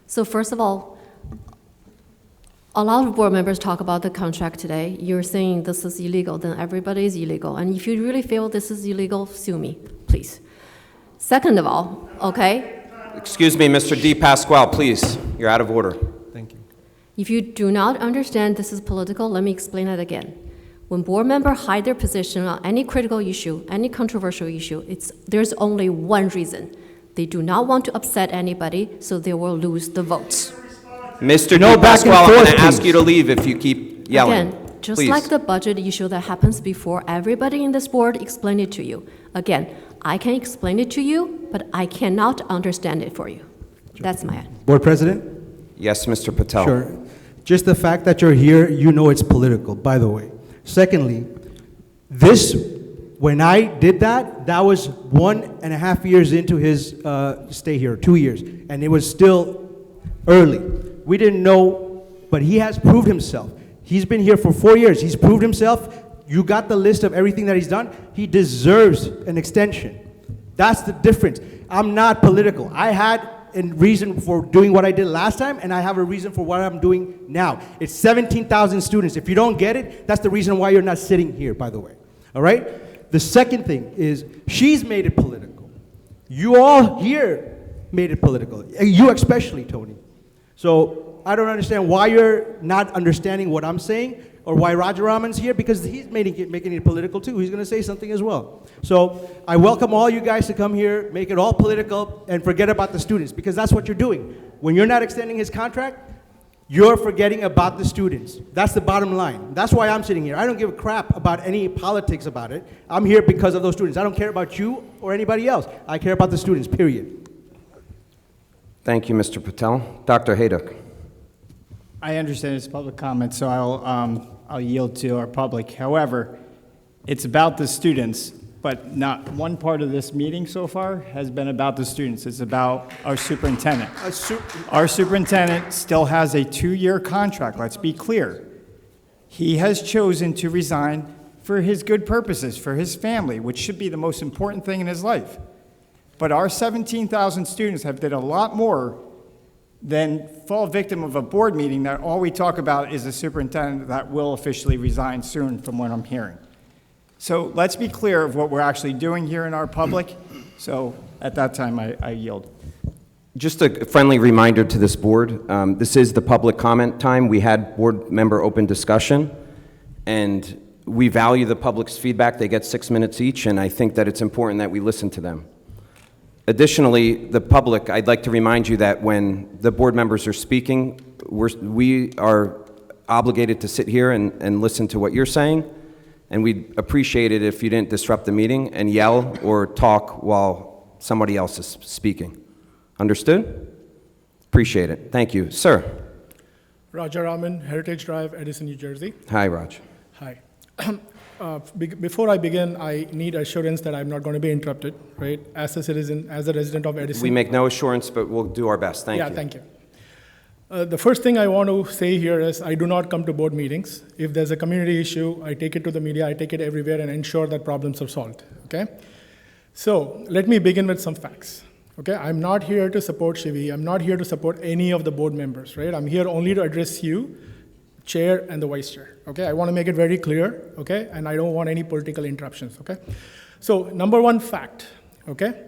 So first of all, a lot of board members talk about the contract today. You're saying this is illegal, then everybody is illegal. And if you really feel this is illegal, sue me, please. Second of all, okay, Excuse me, Mr. D. Pasquale, please. You're out of order. Thank you. if you do not understand this is political, let me explain that again. When board members hide their position on any critical issue, any controversial issue, there's only one reason. They do not want to upset anybody, so they will lose the votes. Mr. No D. back and Pasquale, I'm forth, going to ask please. you to leave if you keep yelling. Again, just Please. like the budget issue that happens before, everybody in this board explain it to you. Again, I can explain it to you, but I cannot understand it for you. That's my end. Board President? Yes, Mr. Patel. Sure. Just the fact that you're here, you know it's political, by the way. Secondly, when I did that, that was 1.5 years into his stay here, 2 years, and it was still early. We didn't know, but he has proved himself. He's been here for 4 years. He's proved himself. You got the list of everything that he's done. He deserves an extension. That's the difference. I'm not political. I had a reason for doing what I did last time, and I have a reason for what I'm doing now. It's 17,000 students. If you don't get it, that's the reason why you're not sitting here, by the way. All right? The second thing is she's made it political. You all here made it political. You especially, Tony. So I don't understand why you're not understanding what I'm saying or why Roger Raman's here, because he's making it political too. He's going to say something as well. So I welcome all you guys to come here, make it all political, and forget about the students, because that's what you're doing. When you're not extending his contract, you're forgetting about the students. That's the bottom line. That's why I'm sitting here. I don't give a crap about any politics about it. I'm here because of those students. I don't care about you or anybody else. I care about the students, period. Thank you, Mr. Patel. Dr. Haydock. I understand it's public comment, so I'll yield to our public. However, it's about the students, but not one part of this meeting so far has been about the students. It's about our superintendent. Our superintendent still has a 2-year contract, let's be clear. He has chosen to resign for his good purposes, for his family, which should be the most important thing in his life. But our 17,000 students have did a lot more than fall victim of a board meeting that all we talk about is a superintendent that will officially resign soon from what I'm hearing. So let's be clear of what we're actually doing here in our public. So at that time, I yield. Just a friendly reminder to this board, this is the public comment time. We had board member open discussion, and we value the public's feedback. They get 6 minutes each, and I think that it's important that we listen to them. Additionally, the public, I'd like to remind you that when the board members are speaking, we are obligated to sit here and listen to what you're saying, and we'd appreciate it if you didn't disrupt the meeting and yell or talk while somebody else is speaking. Understood? Appreciate it. Thank you. Sir. Raja Raman, Heritage Drive, Edison, New Jersey. Hi, Raj. Hi. Before I begin, I need assurance that I'm not going to be interrupted, right? As a citizen, as a resident of Edison. We make no assurance, but we'll do our best. Thank you. Yeah, thank you. The first thing I want to say here is I do not come to board meetings. If there's a community issue, I take it to the media, I take it everywhere and ensure that problems are solved, okay? So let me begin with some facts, okay? I'm not here to support Shivi. I'm not here to support any of the board members, right? I'm here only to address you, chair and the vice chair, okay? I want to make it very clear, okay? And I don't want any political interruptions, okay? So number one fact, okay?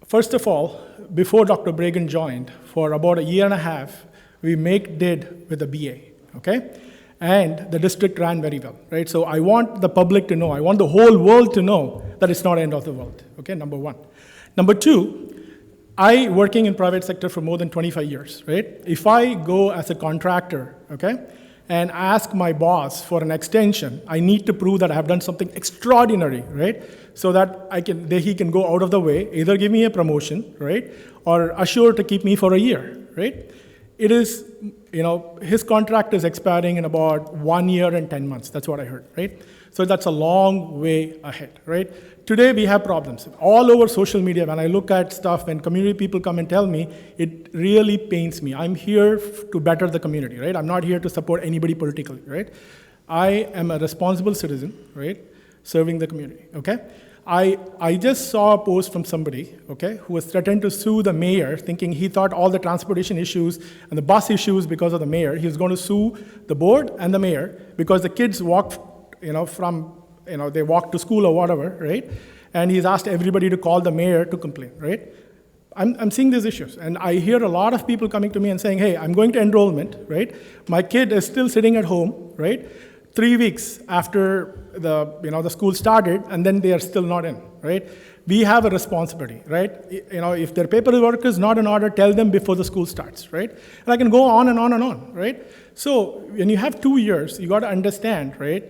First of all, before Dr. Bragan joined, for about a year and a half, we did with a BA, okay? And the district ran very well, right? So I want the public to know, I want the whole world to know that it's not the end of the world, okay, number one. Number two, I working in private sector for more than 25 years, right? If I go as a contractor, okay, and ask my boss for an extension, I need to prove that I have done something extraordinary, right? So that he can go out of the way, either give me a promotion, right? Or assure to keep me for a year, right? It is, his contract is expiring in about 1 year and 10 months. That's what I heard, right? So that's a long way ahead, right? Today we have problems. All over social media, when I look at stuff, when community people come and tell me, it really pains me. I'm here to better the community, right? I'm not here to support anybody politically, right? I am a responsible citizen, right? Serving the community, okay? I just saw a post from somebody, okay, who was threatened to sue the mayor, thinking he thought all the transportation issues and the bus issues because of the mayor, he was going to sue the board and the mayor because the kids walked, they walked to school or whatever, right? And he's asked everybody to call the mayor to complain, right? I'm seeing these issues, and I hear a lot of people coming to me and saying, hey, I'm going to enrollment, right? My kid is still sitting at home, right? 3 weeks after the school started, and then they are still not in, right? We have a responsibility, right? If their paperwork is not in order, tell them before the school starts, right? And I can go on and on and on, right? So when you have 2 years, you got to understand, right?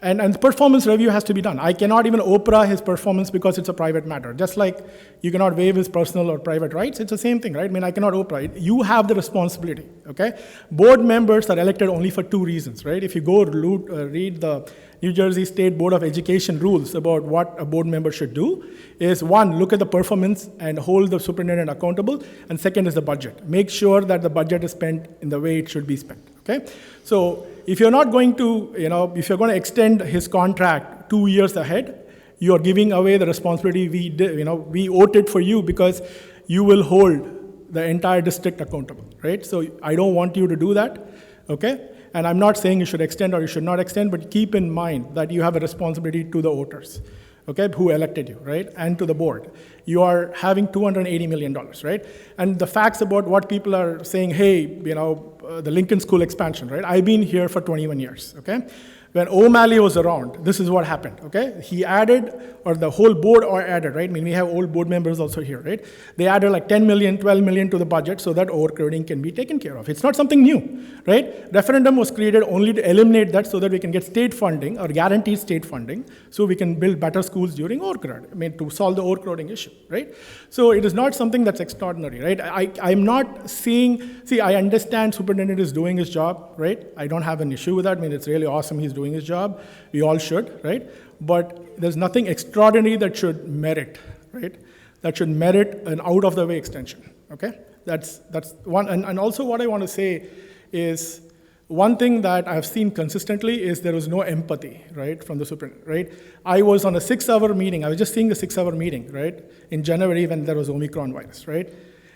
And the performance review has to be done. I cannot even Oprah his performance because it's a private matter. Just like you cannot waive his personal or private rights, it's the same thing, right? I mean, I cannot Oprah it. You have the responsibility, okay? Board members are elected only for 2 reasons, right? If you go read the New Jersey State Board of Education rules about what a board member should do, is one, look at the performance and hold the superintendent accountable, and second is the budget. Make sure that the budget is spent in the way it should be spent, okay? So if you're not going to, if you're going to extend his contract 2 years ahead, you're giving away the responsibility we owed it for you because you will hold the entire district accountable, right? So I don't want you to do that, okay? And I'm not saying you should extend or you should not extend, but keep in mind that you have a responsibility to the voters, okay, who elected you, right, and to the board. You are having $280 million, right? And the facts about what people are saying, hey, the Lincoln School expansion, right? I've been here for 21 years, okay? When O'Malley was around, this is what happened, okay? He added, or the whole board added, right? I mean, we have old board members also here, right? They added like 10 million, 12 million to the budget so that overcrowding can be taken care of. It's not something new, right? Referendum was created only to eliminate that so that we can get state funding or guaranteed state funding so we can build better schools during overcrowding, I mean, to solve the overcrowding issue, right? So it is not something that's extraordinary, right? I'm not seeing, I understand superintendent is doing his job, right? I don't have an issue with that. I mean, it's really awesome he's doing his job. We all should, right? But there's nothing extraordinary that should merit, right? That should merit an out-of-the-way extension, okay? That's one. And also what I want to say is one thing that I've seen consistently is there was no empathy, right, from the superintendent, right? I was on a 6-hour meeting. I was just seeing the 6-hour meeting, right, in January when there was Omicron virus, right?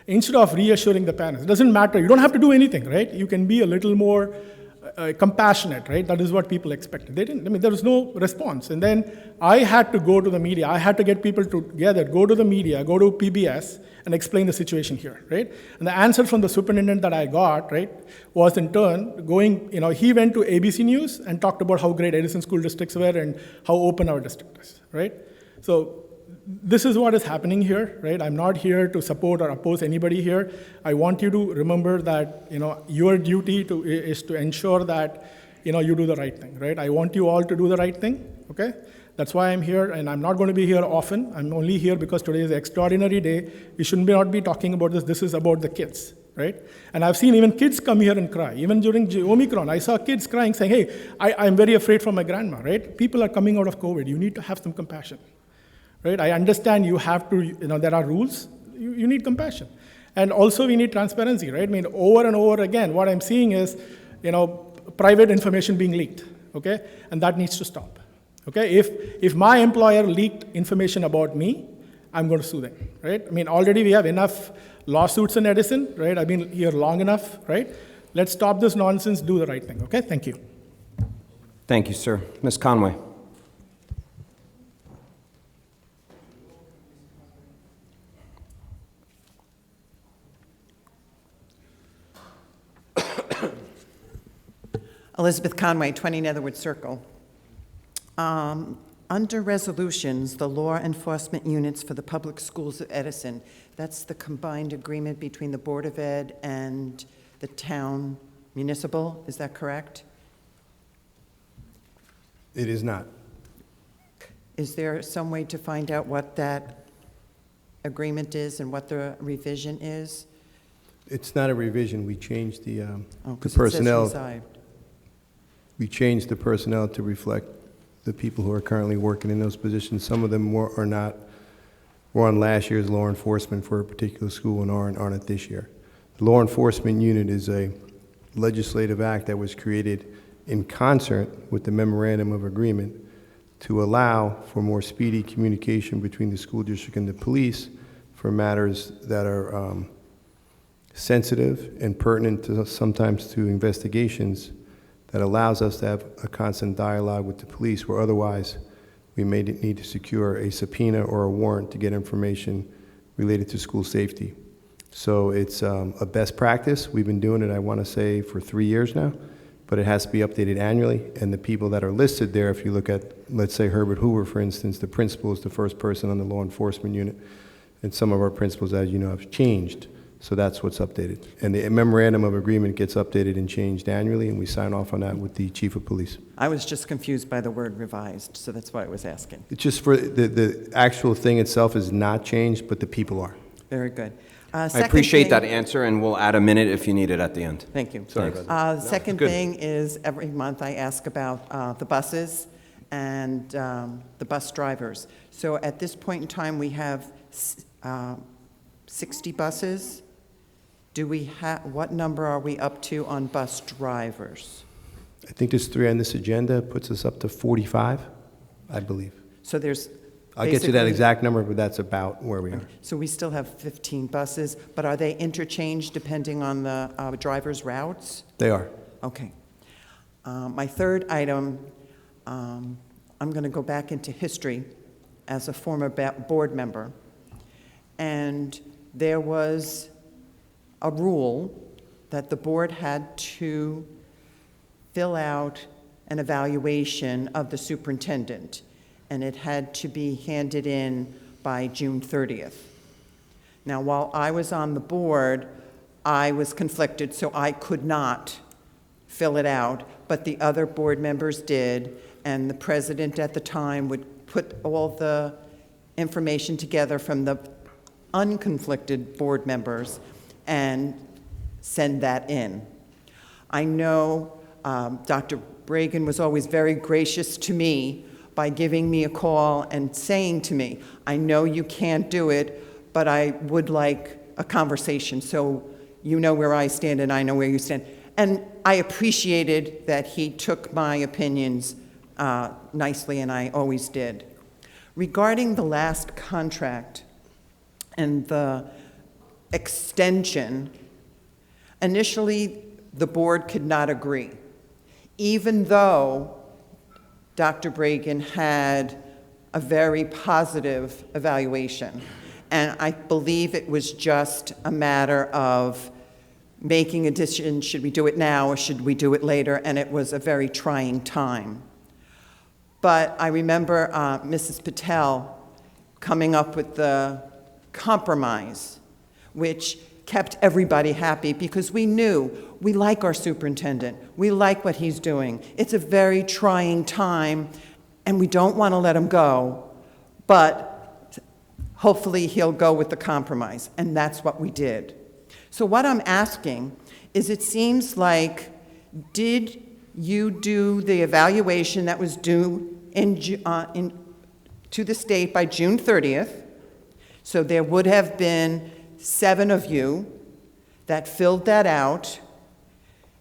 Instead of reassuring the parents, it doesn't matter. You don't have to do anything, right? You can be a little more compassionate, right? That is what people expected. They didn't. I mean, there was no response. And then I had to go to the media. I had to get people together, go to the media, go to PBS, and explain the situation here, right? And the answer from the superintendent that I got, right, was in turn going, he went to ABC News and talked about how great Edison school districts were and how open our district is, right? So this is what is happening here, right? I'm not here to support or oppose anybody here. I want you to remember that, your duty is to ensure that, you do the right thing, right? I want you all to do the right thing, okay? That's why I'm here, and I'm not going to be here often. I'm only here because today is an extraordinary day. We should not be talking about this. This is about the kids, right? And I've seen even kids come here and cry. Even during Omicron, I saw kids crying saying, hey, I'm very afraid for my grandma, right? People are coming out of COVID. You need to have some compassion, right? I understand you have to, there are rules. You need compassion. And also we need transparency, right? I mean, over and over again, what I'm seeing is, private information being leaked, okay? And that needs to stop, okay? If my employer leaked information about me, I'm going to sue them, right? I mean, already we have enough lawsuits in Edison, right? I've been here long enough, right? Let's stop this nonsense, do the right thing, okay? Thank you. Thank you, sir. Ms. Conway. Elizabeth Conway, 20 Netherwood Circle. Under resolutions, the law enforcement units for the public schools of Edison, that's the combined agreement between the Board of Ed and the town municipal, is that correct? It is not. Is there some way to find out what that agreement is and what the revision is? It's not a revision. We changed the 'Cause it says personnel. reside. We changed the personnel to reflect the people who are currently working in those positions. Some of them were on last year's law enforcement for a particular school and aren't on it this year. The law enforcement unit is a legislative act that was created in concert with the memorandum of agreement to allow for more speedy communication between the school district and the police for matters that are sensitive and pertinent sometimes to investigations, that allows us to have a constant dialogue with the police, where otherwise we may need to secure a subpoena or a warrant to get information related to school safety. So it's a best practice. We've been doing it, I want to say, for 3 years now, but it has to be updated annually. And the people that are listed there, if you look at, let's say, Herbert Hoover, for instance, the principal is the first person on the law enforcement unit. And some of our principals, as you know, have changed. So that's what's updated. And the memorandum of agreement gets updated and changed annually, and we sign off on that with the chief of police. I was just confused by the word revised, so that's why I was asking. It's just for the actual thing itself is not changed, but the people are. Very good. I appreciate that answer, and we'll add a minute if you need it at the end. Thank you. Sorry about that. The second good. thing is every month I ask about the buses and the bus drivers. So at this point in time, we have 60 buses. Do we have, what number are we up to on bus drivers? I think there's 3 on this agenda, puts us up to 45, I believe. So there's I'll get you that basically- exact number, but that's about where we are. So we still have 15 buses, but are they interchanged depending on the driver's routes? They are. Okay. My third item, I'm going to go back into history as a former board member. And there was a rule that the board had to fill out an evaluation of the superintendent, and it had to be handed in by June 30th. Now, while I was on the board, I was conflicted, so I could not fill it out, but the other board members did, and the president at the time would put all the information together from the unconflicted board members and send that in. I know Dr. Bragan was always very gracious to me by giving me a call and saying to me, I know you can't do it, but I would like a conversation so you know where I stand and I know where you stand. And I appreciated that he took my opinions nicely, and I always did. Regarding the last contract and the extension, initially the board could not agree, even though Dr. Bragan had a very positive evaluation. And I believe it was just a matter of making a decision, should we do it now or should we do it later? And it was a very trying time. But I remember Mrs. Patel coming up with the compromise, which kept everybody happy because we knew we like our superintendent. We like what he's doing. It's a very trying time, and we don't want to let him go, but hopefully he'll go with the compromise, and that's what we did. So what I'm asking is, it seems like, did you do the evaluation that was due to the state by June 30th? So there would have been 7 of you that filled that out,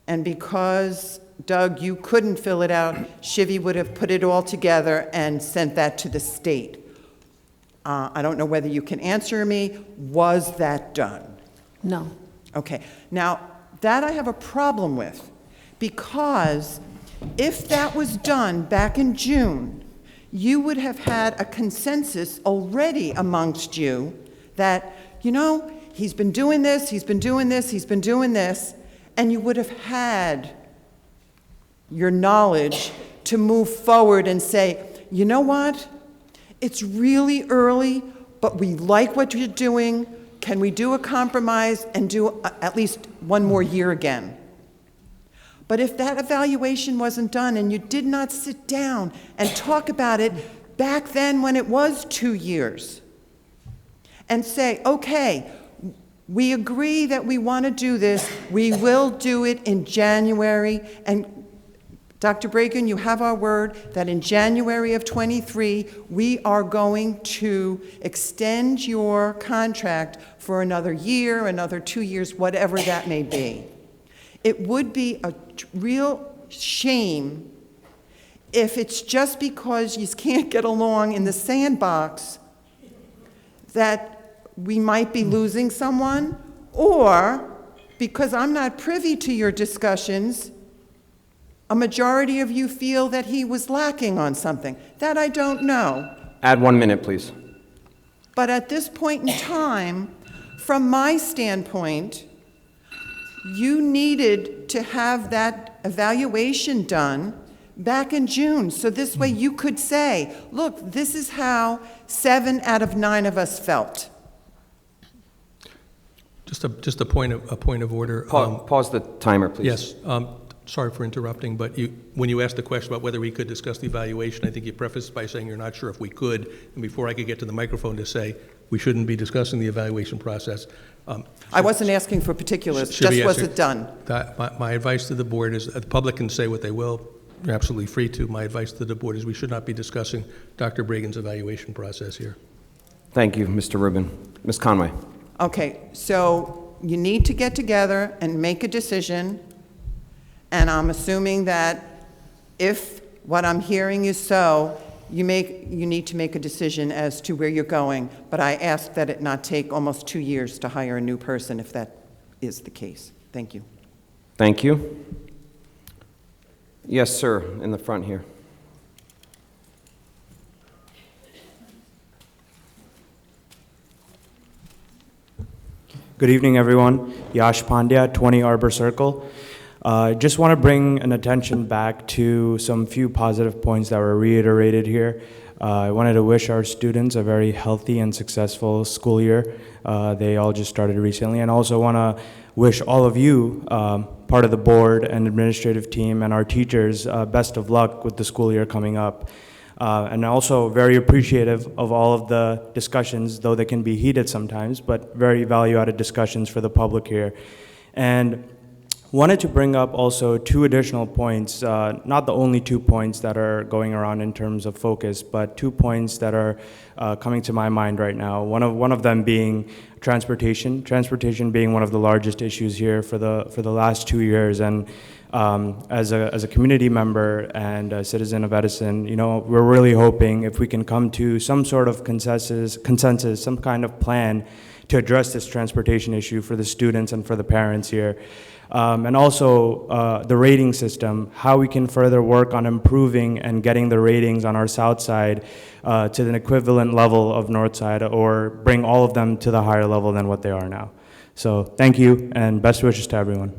and because, Doug, you couldn't fill it out, Shivy would have put it all together and sent that to the state. I don't know whether you can answer me. Was that done? No. Okay. Now, that I have a problem with, because if that was done back in June, you would have had a consensus already amongst you that, you know, he's been doing this, he's been doing this, he's been doing this, and you would have had your knowledge to move forward and say, you know what? It's really early, but we like what you're doing. Can we do a compromise and do at least one more year again? But if that evaluation wasn't done and you did not sit down and talk about it back then when it was 2 years, and say, okay, we agree that we want to do this, we will do it in January, and Dr. Bragan, you have our word that in January of '23, we are going to extend your contract for another year, another 2 years, whatever that may be. It would be a real shame if it's just because you can't get along in the sandbox that we might be losing someone, or because I'm not privy to your discussions, a majority of you feel that he was lacking on something. That I don't know. Add 1 minute, please. But at this point in time, from my standpoint, you needed to have that evaluation done back in June. So this way you could say, look, this is how 7 out of 9 of us felt. Just a point of order. Pause the timer, please. Yes. Sorry for interrupting, but when you asked the question about whether we could discuss the evaluation, I think you prefaced by saying you're not sure if we could, and before I could get to the microphone to say we shouldn't be discussing the evaluation process. I wasn't asking for particulars, just was it done? My advice to the board is, the public can say what they will, you're absolutely free to. My advice to the board is we should not be discussing Dr. Bragan's evaluation process here. Thank you, Mr. Rubin. Ms. Conway. Okay, so you need to get together and make a decision. And I'm assuming that if what I'm hearing is so, you need to make a decision as to where you're going. But I ask that it not take almost 2 years to hire a new person if that is the case. Thank you. Thank you. Yes, sir, in the front here. Good evening, everyone. Yash Pandya, 20 Arbor Circle. Just want to bring an attention back to some few positive points that were reiterated here. I wanted to wish our students a very healthy and successful school year. They all just started recently, and also want to wish all of you, part of the board and administrative team and our teachers, best of luck with the school year coming up. And also very appreciative of all of the discussions, though they can be heated sometimes, but very value-added discussions for the public here. And wanted to bring up also 2 additional points, not the only 2 points that are going around in terms of focus, but 2 points that are coming to my mind right now. One of them being transportation. Transportation being one of the largest issues here for the last 2 years. And as a community member and a citizen of Edison, you know, we're really hoping if we can come to some sort of consensus, some kind of plan to address this transportation issue for the students and for the parents here. And also the rating system, how we can further work on improving and getting the ratings on our south side to an equivalent level of north side, or bring all of them to the higher level than what they are now. So thank you, and best wishes to everyone.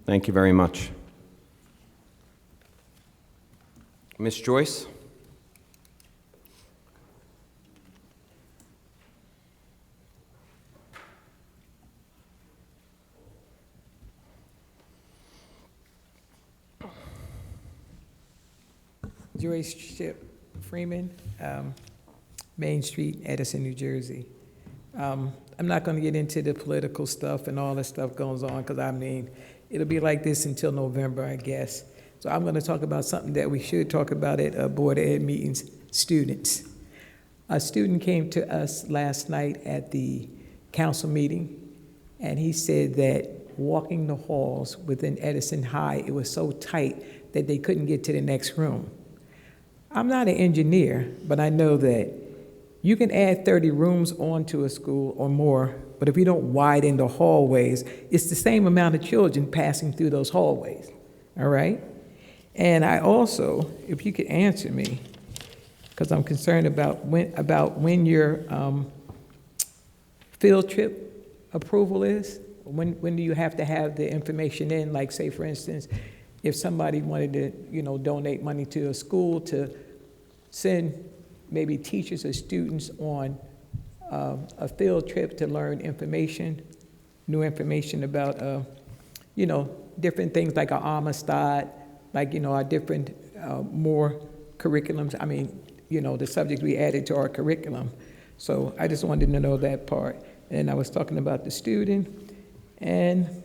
Thank you very much. Ms. Joyce? Joyce Ship Freeman, Main Street, Edison, New Jersey. I'm not going to get into the political stuff and all that stuff goes on, because I mean, it'll be like this until November, I guess. So I'm going to talk about something that we should talk about at Board of Ed meetings, students. A student came to us last night at the council meeting, and he said that walking the halls within Edison High, it was so tight that they couldn't get to the next room. I'm not an engineer, but I know that you can add 30 rooms onto a school or more, but if you don't widen the hallways, it's the same amount of children passing through those hallways, all right? And I also, if you could answer me, because I'm concerned about when your field trip approval is. When do you have to have the information in? Like, say, for instance, if somebody wanted to, donate money to a school to send maybe teachers or students on a field trip to learn information, new information about, different things like our Amistad, like, our different more curriculums. I mean, the subjects we added to our curriculum. So I just wanted to know that part. And I was talking about the student, and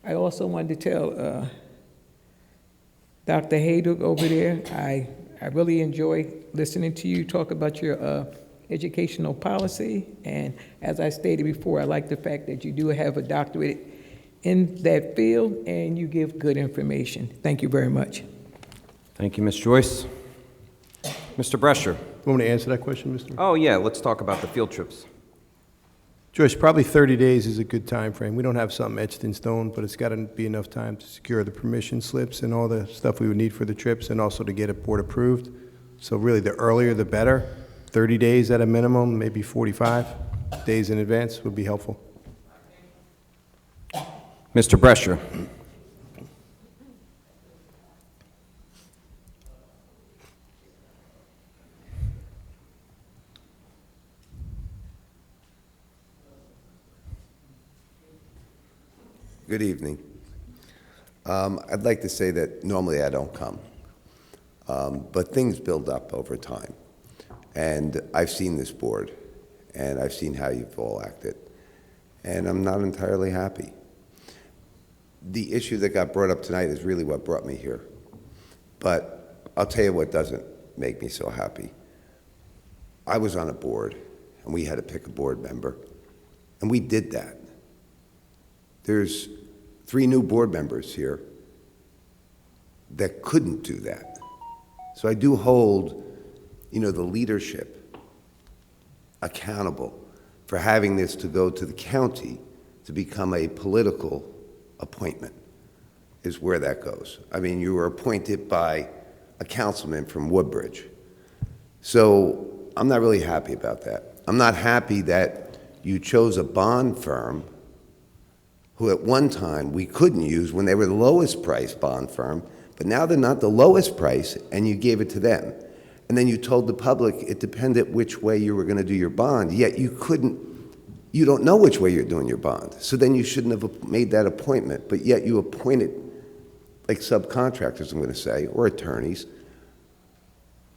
I also wanted to tell Dr. Haydock over there, I really enjoy listening to you talk about your educational policy. And as I stated before, I like the fact that you do have a doctorate in that field and you give good information. Thank you very much. Thank you, Ms. Joyce. Mr. Brescher. You want me to answer that question, Mr.? Oh, yeah, let's talk about the field trips. Joyce, probably 30 days is a good time frame. We don't have something etched in stone, but it's got to be enough time to secure the permission slips and all the stuff we would need for the trips, and also to get it board approved. So really, the earlier the better. 30 days at a minimum, maybe 45 days in advance would be helpful. Mr. Brescher. Good evening. I'd like to say that normally I don't come, but things build up over time. And I've seen this board, and I've seen how you've all acted, and I'm not entirely happy. The issue that got brought up tonight is really what brought me here. But I'll tell you what doesn't make me so happy. I was on a board, and we had to pick a board member, and we did that. There's 3 new board members here that couldn't do that. So I do hold, the leadership accountable for having this to go to the county to become a political appointment, is where that goes. I mean, you were appointed by a councilman from Woodbridge. So I'm not really happy about that. I'm not happy that you chose a bond firm who at one time we couldn't use when they were the lowest price bond firm, but now they're not the lowest price, and you gave it to them. And then you told the public it depended which way you were going to do your bond, yet you don't know which way you're doing your bond. So then you shouldn't have made that appointment, but yet you appointed like subcontractors, I'm going to say, or attorneys,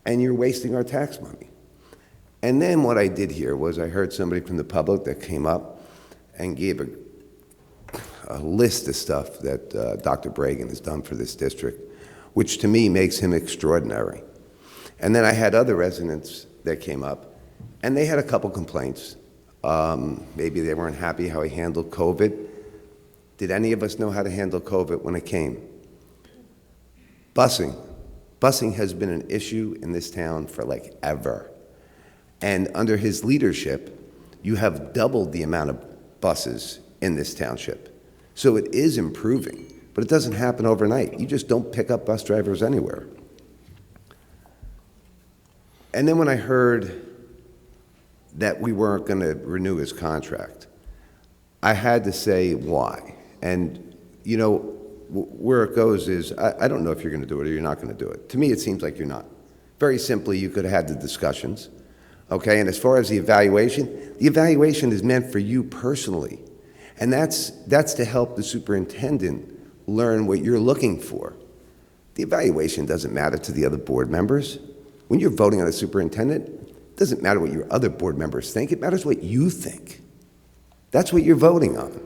and you're wasting our tax money. And then what I did here was I heard somebody from the public that came up and gave a list of stuff that Dr. Bragan has done for this district, which to me makes him extraordinary. And then I had other residents that came up, and they had a couple complaints. Maybe they weren't happy how he handled COVID. Did any of us know how to handle COVID when it came? Busing. Busing has been an issue in this town for like ever. And under his leadership, you have doubled the amount of buses in this township. So it is improving, but it doesn't happen overnight. You just don't pick up bus drivers anywhere. And then when I heard that we weren't going to renew his contract, I had to say why. And, where it goes is, I don't know if you're going to do it or you're not going to do it. To me, it seems like you're not. Very simply, you could have had the discussions, okay? And as far as the evaluation is meant for you personally. And that's to help the superintendent learn what you're looking for. The evaluation doesn't matter to the other board members. When you're voting on a superintendent, It doesn't matter what your other board members think. It matters what you think. That's what you're voting on.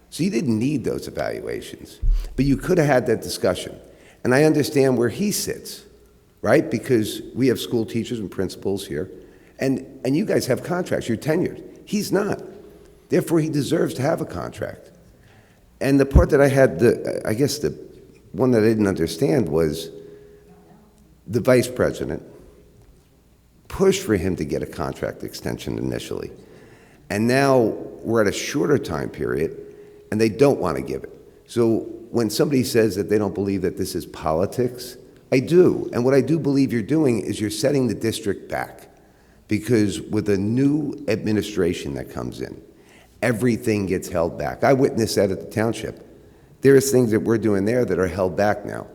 So you didn't need those evaluations, but you could have had that discussion. And I understand where he sits, right? Because we have school teachers and principals here, and you guys have contracts. You're tenured. He's not. Therefore, he deserves to have a contract. And the part that I had, I guess the one that I didn't understand was the vice president pushed for him to get a contract extension initially. And now we're at a shorter time period, and they don't want to give it. So when somebody says that they don't believe that this is politics, I do. And what I do believe you're doing is you're setting the district back. Because with a new administration that comes in, everything gets held back. I witnessed that at the township. There's things that we're doing there that are held back now,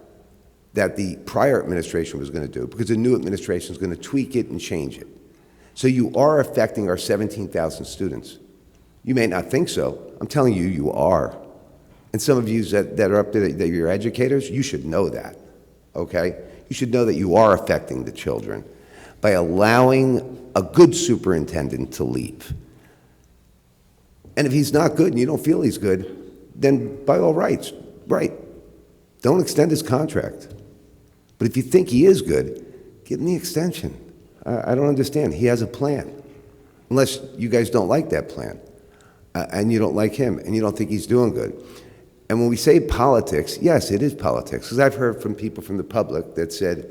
that the prior administration was going to do, because the new administration is going to tweak it and change it. So you are affecting our 17,000 students. You may not think so. I'm telling you, you are. And some of you that are up there, that you're educators, you should know that, okay? You should know that you are affecting the children by allowing a good superintendent to leave. And if he's not good and you don't feel he's good, then by all rights, right, don't extend his contract. But if you think he is good, give him the extension. I don't understand. He has a plan. Unless you guys don't like that plan, and you don't like him, and you don't think he's doing good. And when we say politics, yes, it is politics. Because I've heard from people from the public that said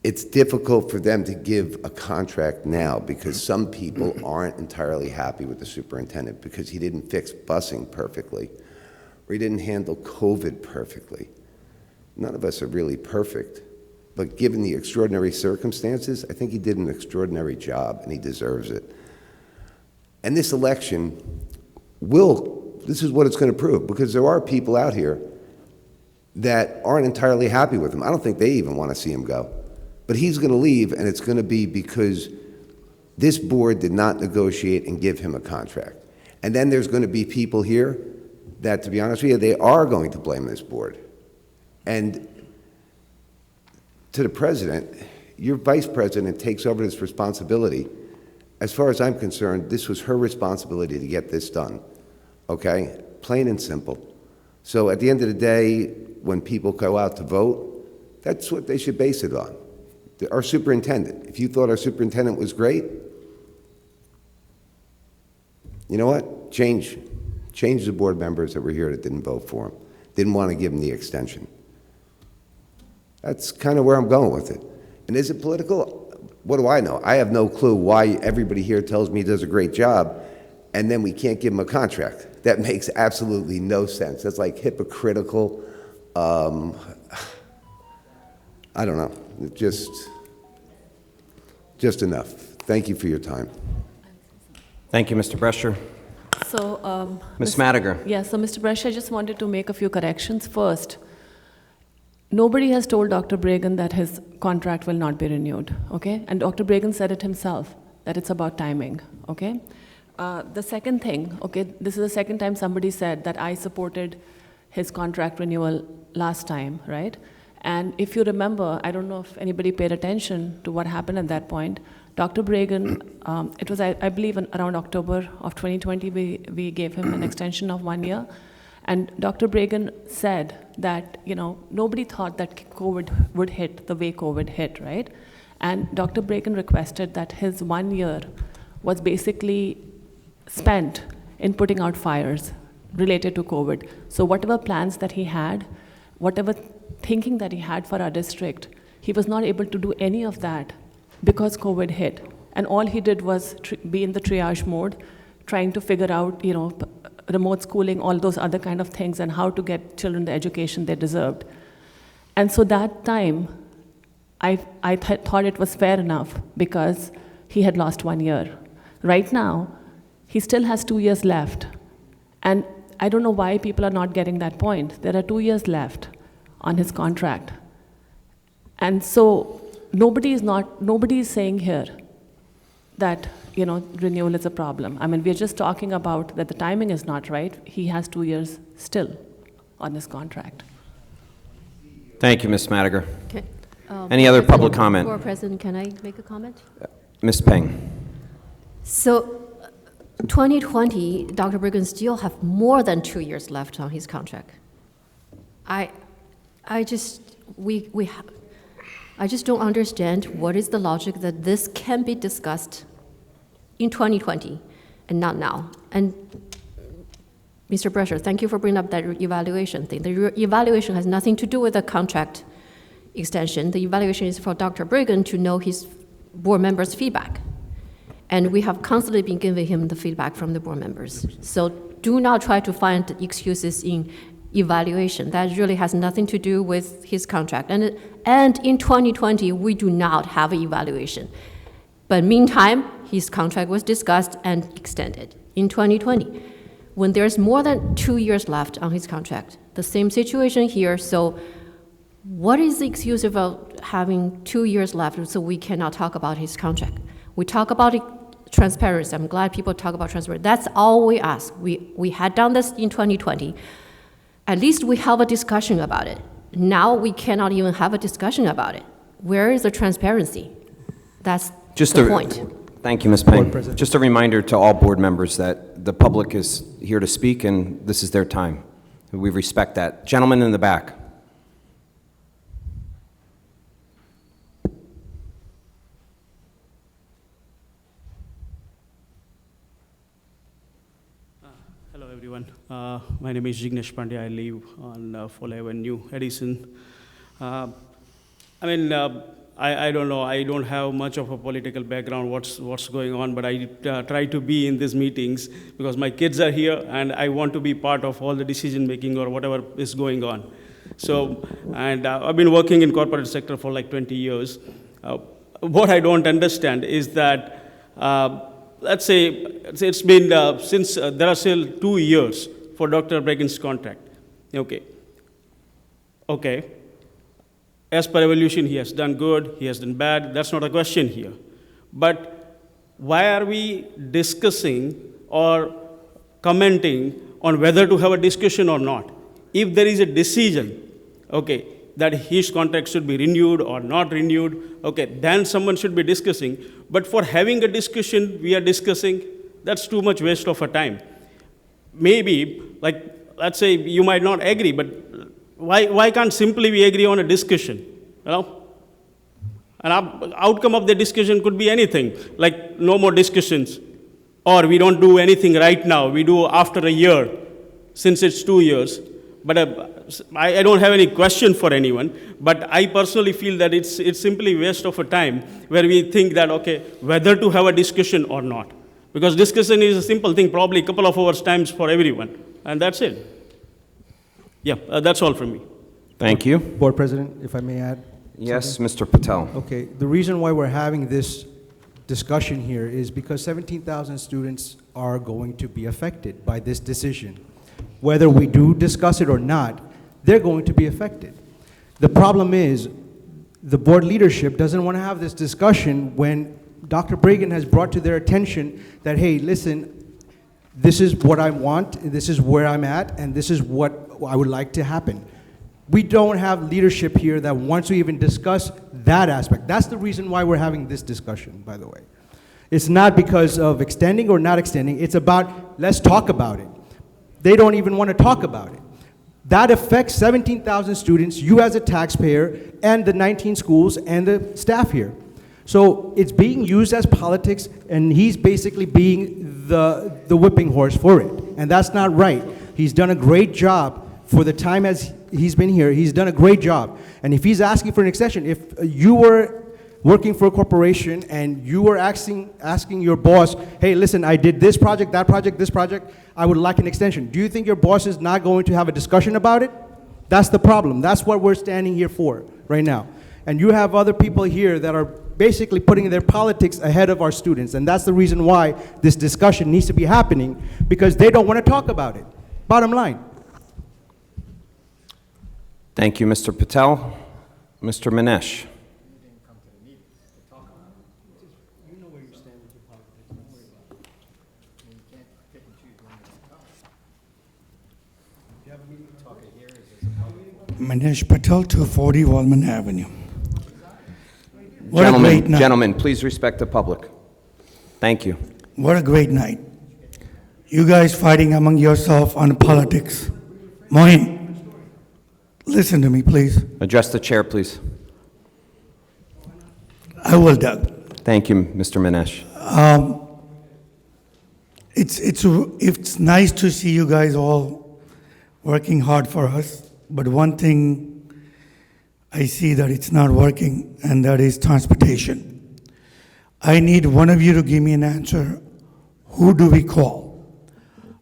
it's difficult for them to give a contract now because some people aren't entirely happy with the superintendent because he didn't fix busing perfectly, or he didn't handle COVID perfectly. None of us are really perfect. But given the extraordinary circumstances, I think he did an extraordinary job, and he deserves it. And this election this is what it's going to prove, because there are people out here that aren't entirely happy with him. I don't think they even want to see him go. But he's going to leave, and it's going to be because this board did not negotiate and give him a contract. And then there's going to be people here that, to be honest with you, they are going to blame this board. And to the president, your vice president takes over this responsibility. As far as I'm concerned, this was her responsibility to get this done, okay? Plain and simple. So at the end of the day, when people go out to vote, that's what they should base it on. Our superintendent. If you thought our superintendent was great, you know what? Change the board members that were here that didn't vote for him, didn't want to give him the extension. That's kind of where I'm going with it. And is it political? What do I know? I have no clue why everybody here tells me he does a great job, and then we can't give him a contract. That makes absolutely no sense. That's like hypocritical. I don't know. Just enough. Thank you for your time. Thank you, Mr. Brescher. So, Ms. Madiger. Yeah, so Mr. Brescher, I just wanted to make a few corrections. First, nobody has told Dr. Bragan that his contract will not be renewed, okay? And Dr. Bragan said it himself, that it's about timing, okay? The second thing, okay, this is the second time somebody said that I supported his contract renewal last time, right? And if you remember, I don't know if anybody paid attention to what happened at that point. Dr. Bragan, it was, I believe, around October of 2020, we gave him an extension of 1 year. And Dr. Bragan said that, nobody thought that COVID would hit the way COVID hit, right? And Dr. Bragan requested that his 1 year was basically spent in putting out fires related to COVID. So whatever plans that he had, whatever thinking that he had for our district, he was not able to do any of that because COVID hit. And all he did was be in the triage mode, trying to figure out, remote schooling, all those other kind of things, and how to get children the education they deserved. And so that time, I thought it was fair enough because he had lost 1 year. Right now, he still has 2 years left. And I don't know why people are not getting that point. There are 2 years left on his contract. And so nobody is saying here that, renewal is a problem. I mean, we're just talking about that the timing is not right. He has 2 years still on his contract. Thank you, Ms. Madiger. Okay. Any other public comment? Board President, can I make a comment? Ms. Peng. So 2020, Dr. Brigham still have more than 2 years left on his contract. I just don't understand what is the logic that this can be discussed in 2020 and not now. And Mr. Brescher, thank you for bringing up that evaluation thing. The evaluation has nothing to do with the contract extension. The evaluation is for Dr. Brigham to know his board members' feedback. And we have constantly been giving him the feedback from the board members. So do not try to find excuses in evaluation. That really has nothing to do with his contract. And in 2020, we do not have an evaluation. But meantime, his contract was discussed and extended in 2020. When there's more than 2 years left on his contract, the same situation here. So what is the excuse about having 2 years left so we cannot talk about his contract? We talk about it, transparency. I'm glad people talk about transparency. That's all we ask. We had done this in 2020. At least we have a discussion about it. Now we cannot even have a discussion about it. Where is the transparency? That's the point. Thank you, Ms. Peng. Just a reminder to all board members that the public is here to speak and this is their time. We respect that. Gentleman in the back. Hello, everyone. My name is Jignesh Pandya. I live on Full Avenue, Edison. I don't know. I don't have much of a political background, what's going on, but I try to be in these meetings because my kids are here and I want to be part of all the decision making or whatever is going on. So, and I've been working in corporate sector for like 20 years. What I don't understand is that, let's say it's been since there are still 2 years for Dr. Braggin's contract. Okay. As per evolution, he has done good, he has done bad, that's not a question here. But why are we discussing or commenting on whether to have a discussion or not? If there is a decision, that his contract should be renewed or not renewed, then someone should be discussing. But for having a discussion, we are discussing, that's too much waste of our time. Maybe, like, let's say you might not agree, but why can't simply we agree on a discussion, An outcome of the discussion could be anything, like no more discussions, or we don't do anything right now, we do after a year, since it's 2 years. But I don't have any question for anyone, but I personally feel that it's simply waste of a time where we think that, whether to have a discussion or not. Because discussion is a simple thing, probably a couple of hours times for everyone, and that's it. Yeah, that's all from me. Thank you. Board President, if I may add. Yes, Mr. Patel. Okay, the reason why we're having this discussion here is because 17,000 students are going to be affected by this decision. Whether we do discuss it or not, they're going to be affected. The problem is the board leadership doesn't want to have this discussion when Dr. Bragin has brought to their attention that, hey, listen, this is what I want, this is where I'm at, and this is what I would like to happen. We don't have leadership here that wants to even discuss that aspect. That's the reason why we're having this discussion, by the way. It's not because of extending or not extending, it's about, let's talk about it. They don't even want to talk about it. That affects 17,000 students, you as a taxpayer, and the 19 schools and the staff here. So it's being used as politics, and he's basically being the whipping horse for it. And that's not right. He's done a great job for the time as he's been here. He's done a great job. And if he's asking for an extension, if you were working for a corporation and you were asking your boss, hey, listen, I did this project, that project, this project, I would like an extension. Do you think your boss is not going to have a discussion about it? That's the problem. That's what we're standing here for right now. And you have other people here that are basically putting their politics ahead of our students. And that's the reason why this discussion needs to be happening, because they don't want to talk about it. Bottom line. Thank you, Mr. Patel. Mr. Manesh. Manesh Patel, 240 Wallman Avenue. What a great night. Gentlemen, please respect the public. Thank you. What a great night. You guys fighting among yourself on politics. Mohin, listen to me, please. Address the chair, please. I will, Doug. Thank you, Mr. Manesh. It's nice to see you guys all working hard for us, but one thing I see that it's not working, and that is transportation. I need one of you to give me an answer. Who do we call?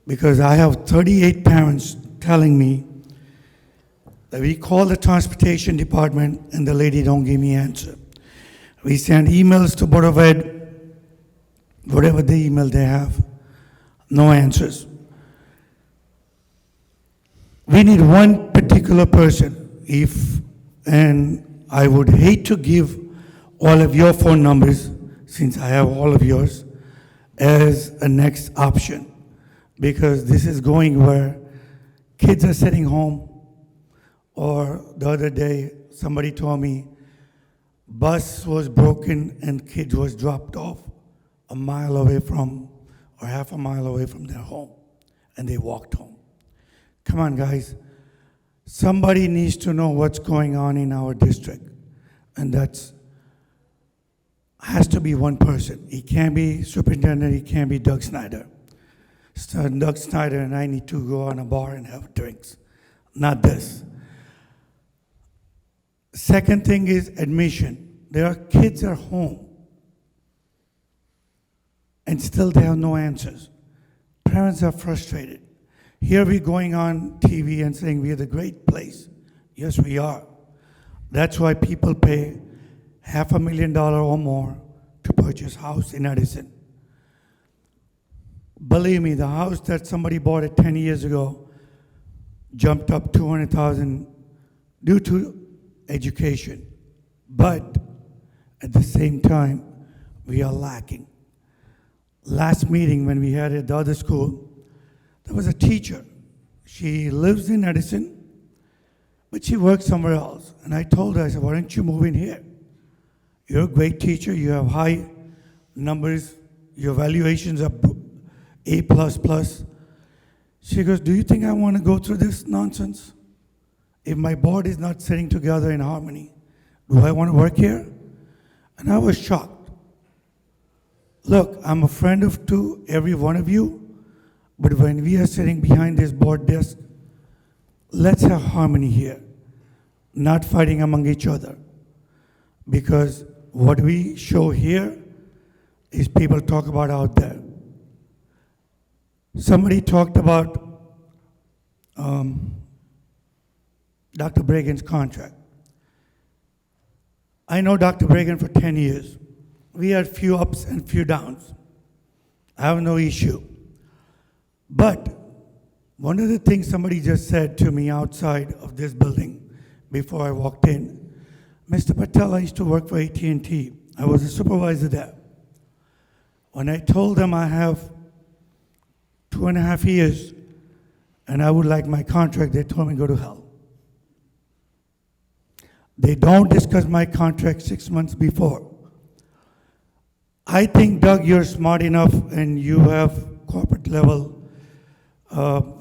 Because I have 38 parents telling me that we call the transportation department and the lady don't give me an answer. We send emails to Board of Ed, whatever the email they have, no answers. We need one particular person, and I would hate to give all of your phone numbers, since I have all of yours, as a next option, because this is going where kids are sitting home, or the other day, somebody told me, bus was broken and kids was dropped off a mile away from, or half a mile away from their home, and they walked home. Come on, guys. Somebody needs to know what's going on in our district, and that's has to be one person. He can't be superintendent, he can't be Doug Snyder. So Doug Snyder and I need to go on a bar and have drinks, not this. Second thing is admission. There are kids at home, and still they have no answers. Parents are frustrated. Here we're going on TV and saying we are the great place. Yes, we are. That's why people pay $500,000 or more to purchase a house in Edison. Believe me, the house that somebody bought it 10 years ago jumped up $200,000 due to education. But at the same time, we are lacking. Last meeting when we had at the other school, there was a teacher. She lives in Edison, but she works somewhere else. And I told her, I said, why don't you move in here? You're a great teacher, you have high numbers, your evaluations are A++. She goes, do you think I want to go through this nonsense? If my board is not sitting together in harmony, do I want to work here? And I was shocked. Look, I'm a friend to every one of you, but when we are sitting behind this board desk, let's have harmony here, not fighting among each other. Because what we show here is people talk about out there. Somebody talked about Dr. Bragan's contract. I know Dr. Bragan for 10 years. We had few ups and few downs. I have no issue. But one of the things somebody just said to me outside of this building before I walked in, Mr. Patel, I used to work for AT&T. I was a supervisor there. When I told them I have 2.5 years and I would like my contract, they told me go to hell. They don't discuss my contract 6 months before. I think, Doug, you're smart enough and you have corporate level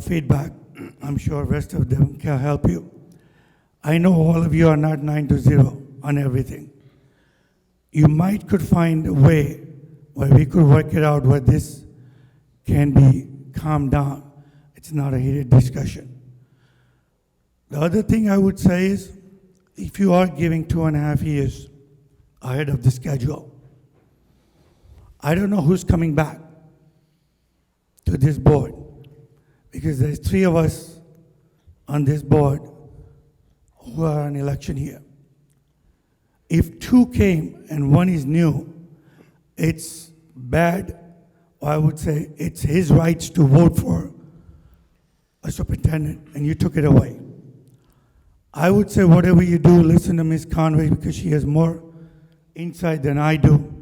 feedback. I'm sure the rest of them can help you. I know all of you are not 9 to 0 on everything. You might could find a way where we could work it out where this can be calmed down. It's not a heated discussion. The other thing I would say is, if you are giving 2.5 years ahead of the schedule, I don't know who's coming back to this board, because there's 3 of us on this board who are on election here. If 2 came and 1 is new, it's bad, or I would say it's his rights to vote for a superintendent, and you took it away. I would say whatever you do, listen to Ms. Conway, because she has more insight than I do.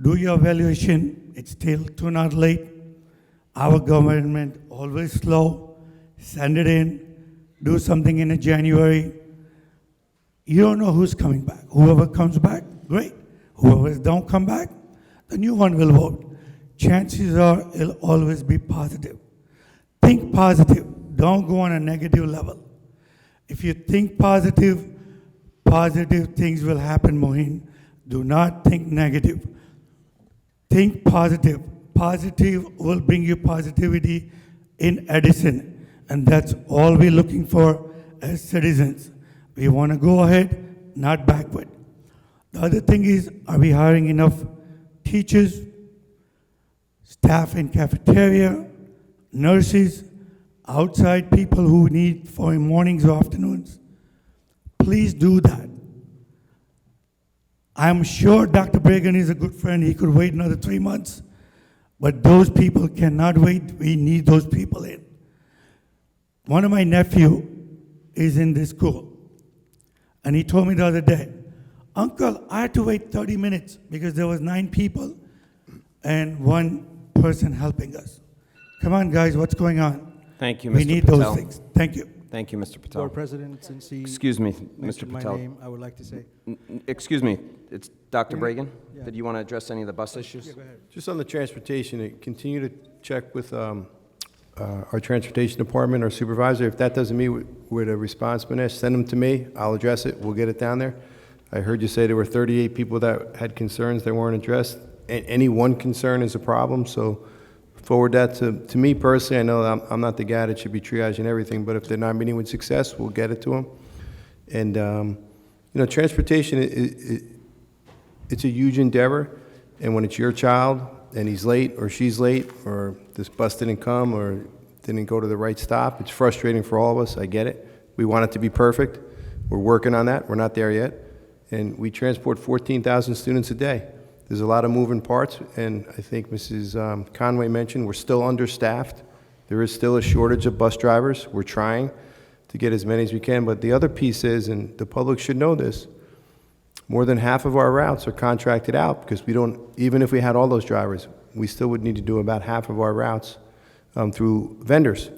Do your evaluation. It's still too not late. Our government always slow. Send it in. Do something in January. You don't know who's coming back. Whoever comes back, great. Whoever don't come back, the new one will vote. Chances are it'll always be positive. Think positive. Don't go on a negative level. If you think positive, positive things will happen, Mohin. Do not think negative. Think positive. Positive will bring you positivity in addition. And that's all we're looking for as citizens. We want to go ahead, not backward. The other thing is, are we hiring enough teachers, staff in cafeteria, nurses, outside people who need for mornings or afternoons? Please do that. I'm sure Dr. Bragan is a good friend. He could wait another 3 months. But those people cannot wait. We need those people in. One of my nephew is in this school. And he told me the other day, Uncle, I had to wait 30 minutes because there was 9 people and 1 person helping us. Come on, guys, what's going on? Thank you, Mr. We need Patel. those things. Thank you. Thank you, Mr. Patel. Board President, since he Excuse me, Mr. mentioned my Patel. name, I would like to say. Excuse me, it's Dr. Yeah. Bragan? Yeah. Did you want to address any of the bus issues? Yeah, go ahead. Just on the transportation, continue to check with our transportation department, our supervisor. If that doesn't meet with a response, Manesh, send them to me. I'll address it. We'll get it down there. I heard you say there were 38 people that had concerns that weren't addressed. Any one concern is a problem, so forward that to me personally. I know I'm not the guy that should be triaging everything, but if they're not meeting with success, we'll get it to them. And, transportation, it's a huge endeavor, and when it's your child and he's late or she's late or this bus didn't come or didn't go to the right stop, it's frustrating for all of us. I get it. We want it to be perfect. We're working on that. We're not there yet. And we transport 14,000 students a day. There's a lot of moving parts, and I think Mrs. Conway mentioned we're still understaffed. There is still a shortage of bus drivers. We're trying to get as many as we can, but the other piece is, and the public should know this, more than half of our routes are contracted out because we don't, even if we had all those drivers, we still would need to do about half of our routes through vendors.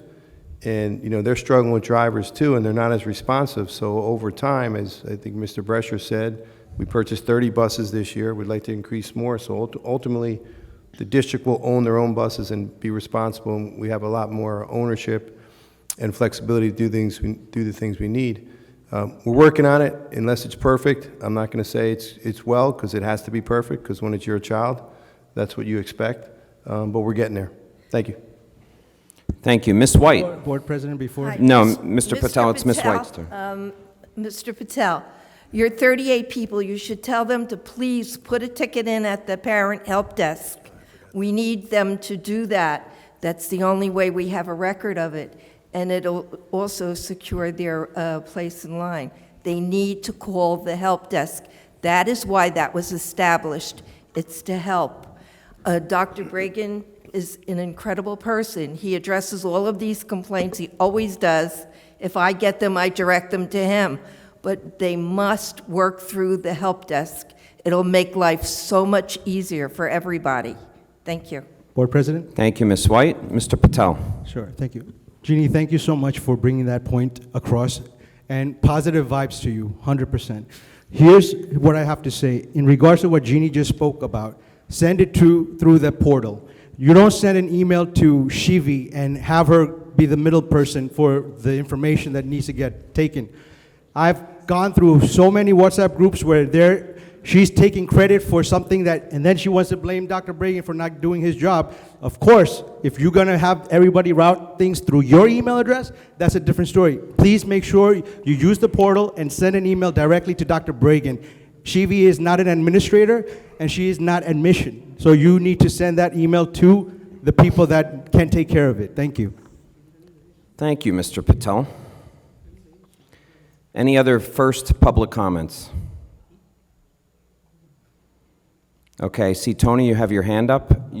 And, they're struggling with drivers too, and they're not as responsive. So over time, as I think Mr. Brescher said, we purchased 30 buses this year. We'd like to increase more. So ultimately, the district will own their own buses and be responsible. And we have a lot more ownership and flexibility to do the things we need. We're working on it. Unless it's perfect, I'm not going to say it's well, because it has to be perfect, because when it's your child, that's what you expect. But we're getting there. Thank you. Thank you. Ms. White? Board President, before. No, Mr. Patel, it's Ms. White's turn. Mr. Patel, your 38 people, you should tell them to please put a ticket in at the parent help desk. We need them to do that. That's the only way we have a record of it. And it'll also secure their place in line. They need to call the help desk. That is why that was established. It's to help. Dr. Bragan is an incredible person. He addresses all of these complaints. He always does. If I get them, I direct them to him. But they must work through the help desk. It'll make life so much easier for everybody. Thank you. Board President? Thank you, Ms. White. Mr. Patel? Sure, thank you. Jeannie, thank you so much for bringing that point across, and positive vibes to you, 100%. Here's what I have to say. In regards to what Jeannie just spoke about, send it through the portal. You don't send an email to Shivi and have her be the middle person for the information that needs to get taken. I've gone through so many WhatsApp groups where she's taking credit for something and then she wants to blame Dr. Bragan for not doing his job. Of course, if you're gonna have everybody route things through your email address, that's a different story. Please make sure you use the portal and send an email directly to Dr. Bragan. Shivi is not an administrator, and she is not admission. So you need to send that email to the people that can take care of it. Thank you. Thank you, Mr. Patel. Any other first public comments? Okay, see, Tony, you have your hand up.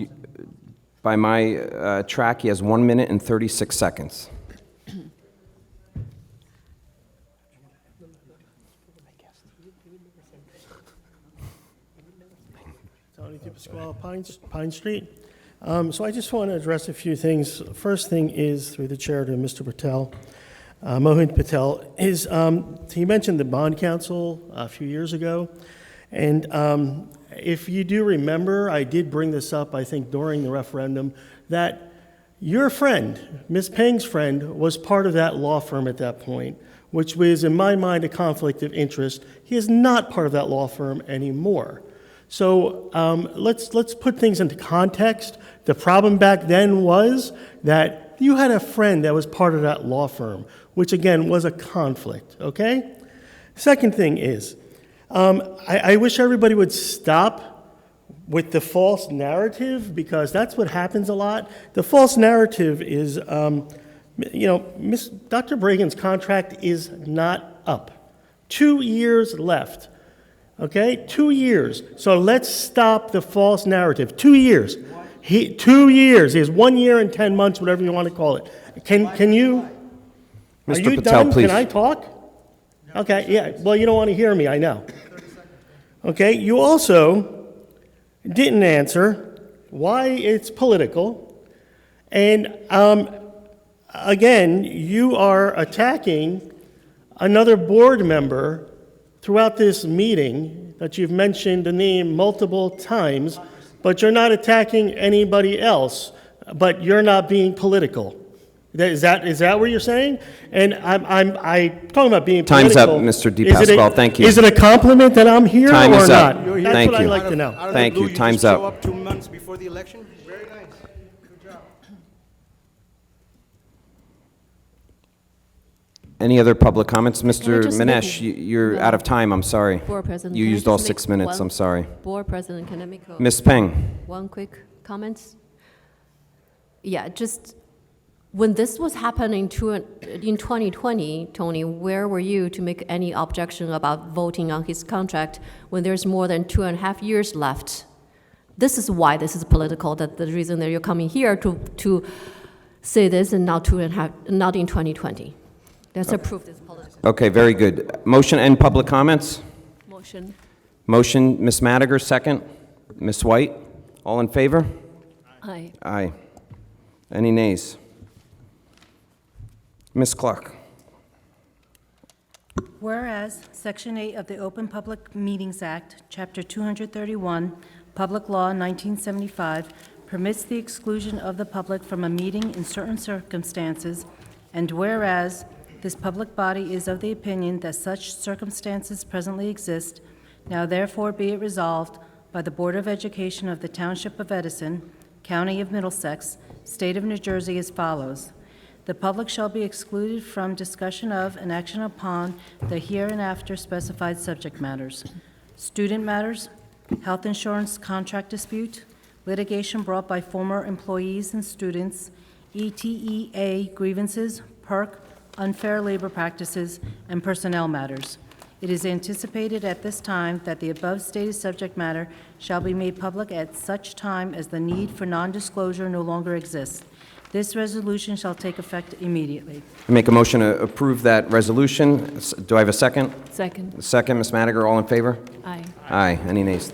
By my track, he has 1 minute and 36 seconds. Tony DiPasquale, Pine Street. So I just want to address a few things. First thing is, through the chair, to Mr. Patel, Mohit Patel, he mentioned the bond council a few years ago, And if you do remember, I did bring this up, I think, during the referendum, that your friend, Ms. Peng's friend, was part of that law firm at that point, which was, in my mind, a conflict of interest. He is not part of that law firm anymore. So let's put things into context. The problem back then was that you had a friend that was part of that law firm, which again was a conflict, okay? Second thing is, I wish everybody would stop with the false narrative, because that's what happens a lot. The false narrative is, Dr. Bragan's contract is not up. 2 years left, okay? 2 years. So let's stop the false narrative. 2 years. 2 years. He has 1 year and 10 months, whatever you want to call it. Can you? Mr. Are you Patel, done? please. Can I talk? Okay, yeah. Well, you don't want to hear me, I know. Okay, you also didn't answer why it's political. And again, you are attacking another board member throughout this meeting that you've mentioned the name multiple times, but you're not attacking anybody else, but you're not being political. Is that what you're saying? And I'm talking about being Time's political. up, Mr. DePasquale. Thank you. Is it a compliment that I'm here Time or is up. not? That's Thank what you. I'd like to know. Thank you. Time's up. Show up 2 months before the election? Very nice. Good job. Any other public comments? Can I Mr. just Manesh, make- you're No. out of time, I'm sorry. Board President, You can I used all just 6 make minutes, one- I'm sorry. Board President, can I make a... Ms. Peng. One quick comment? Yeah, just, when this was happening in 2020, Tony, where were you to make any objection about voting on his contract when there's more than 2.5 years left? This is why this is political, that the reason that you're coming here to say this and not not in 2020. That's a proof this is political. Okay, very good. Motion and public comments? Motion. Motion, Ms. Madiger, second. Ms. White, all in favor? Aye. Aye. Any nays? Ms. Clark. Whereas Section 8 of the Open Public Meetings Act, Chapter 231, Public Law 1975, permits the exclusion of the public from a meeting in certain circumstances, and whereas this public body is of the opinion that such circumstances presently exist, now therefore be it resolved by the Board of Education of the Township of Edison, County of Middlesex, State of New Jersey as follows. The public shall be excluded from discussion of and action upon the hereinafter specified subject matters: student matters, health insurance contract dispute, litigation brought by former employees and students, ETEA grievances, PERC, unfair labor practices, and personnel matters. It is anticipated at this time that the above stated subject matter shall be made public at such time as the need for non-disclosure no longer exists. This resolution shall take effect immediately. I make a motion to approve that resolution. Do I have a second? Second. Second, Ms. Madiger, all in favor? Aye. Aye. Any nays?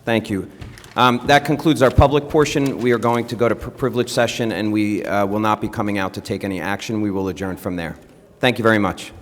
Thank you. That concludes our public portion. We are going to go to privilege session, and we will not be coming out to take any action. We will adjourn from there. Thank you very much.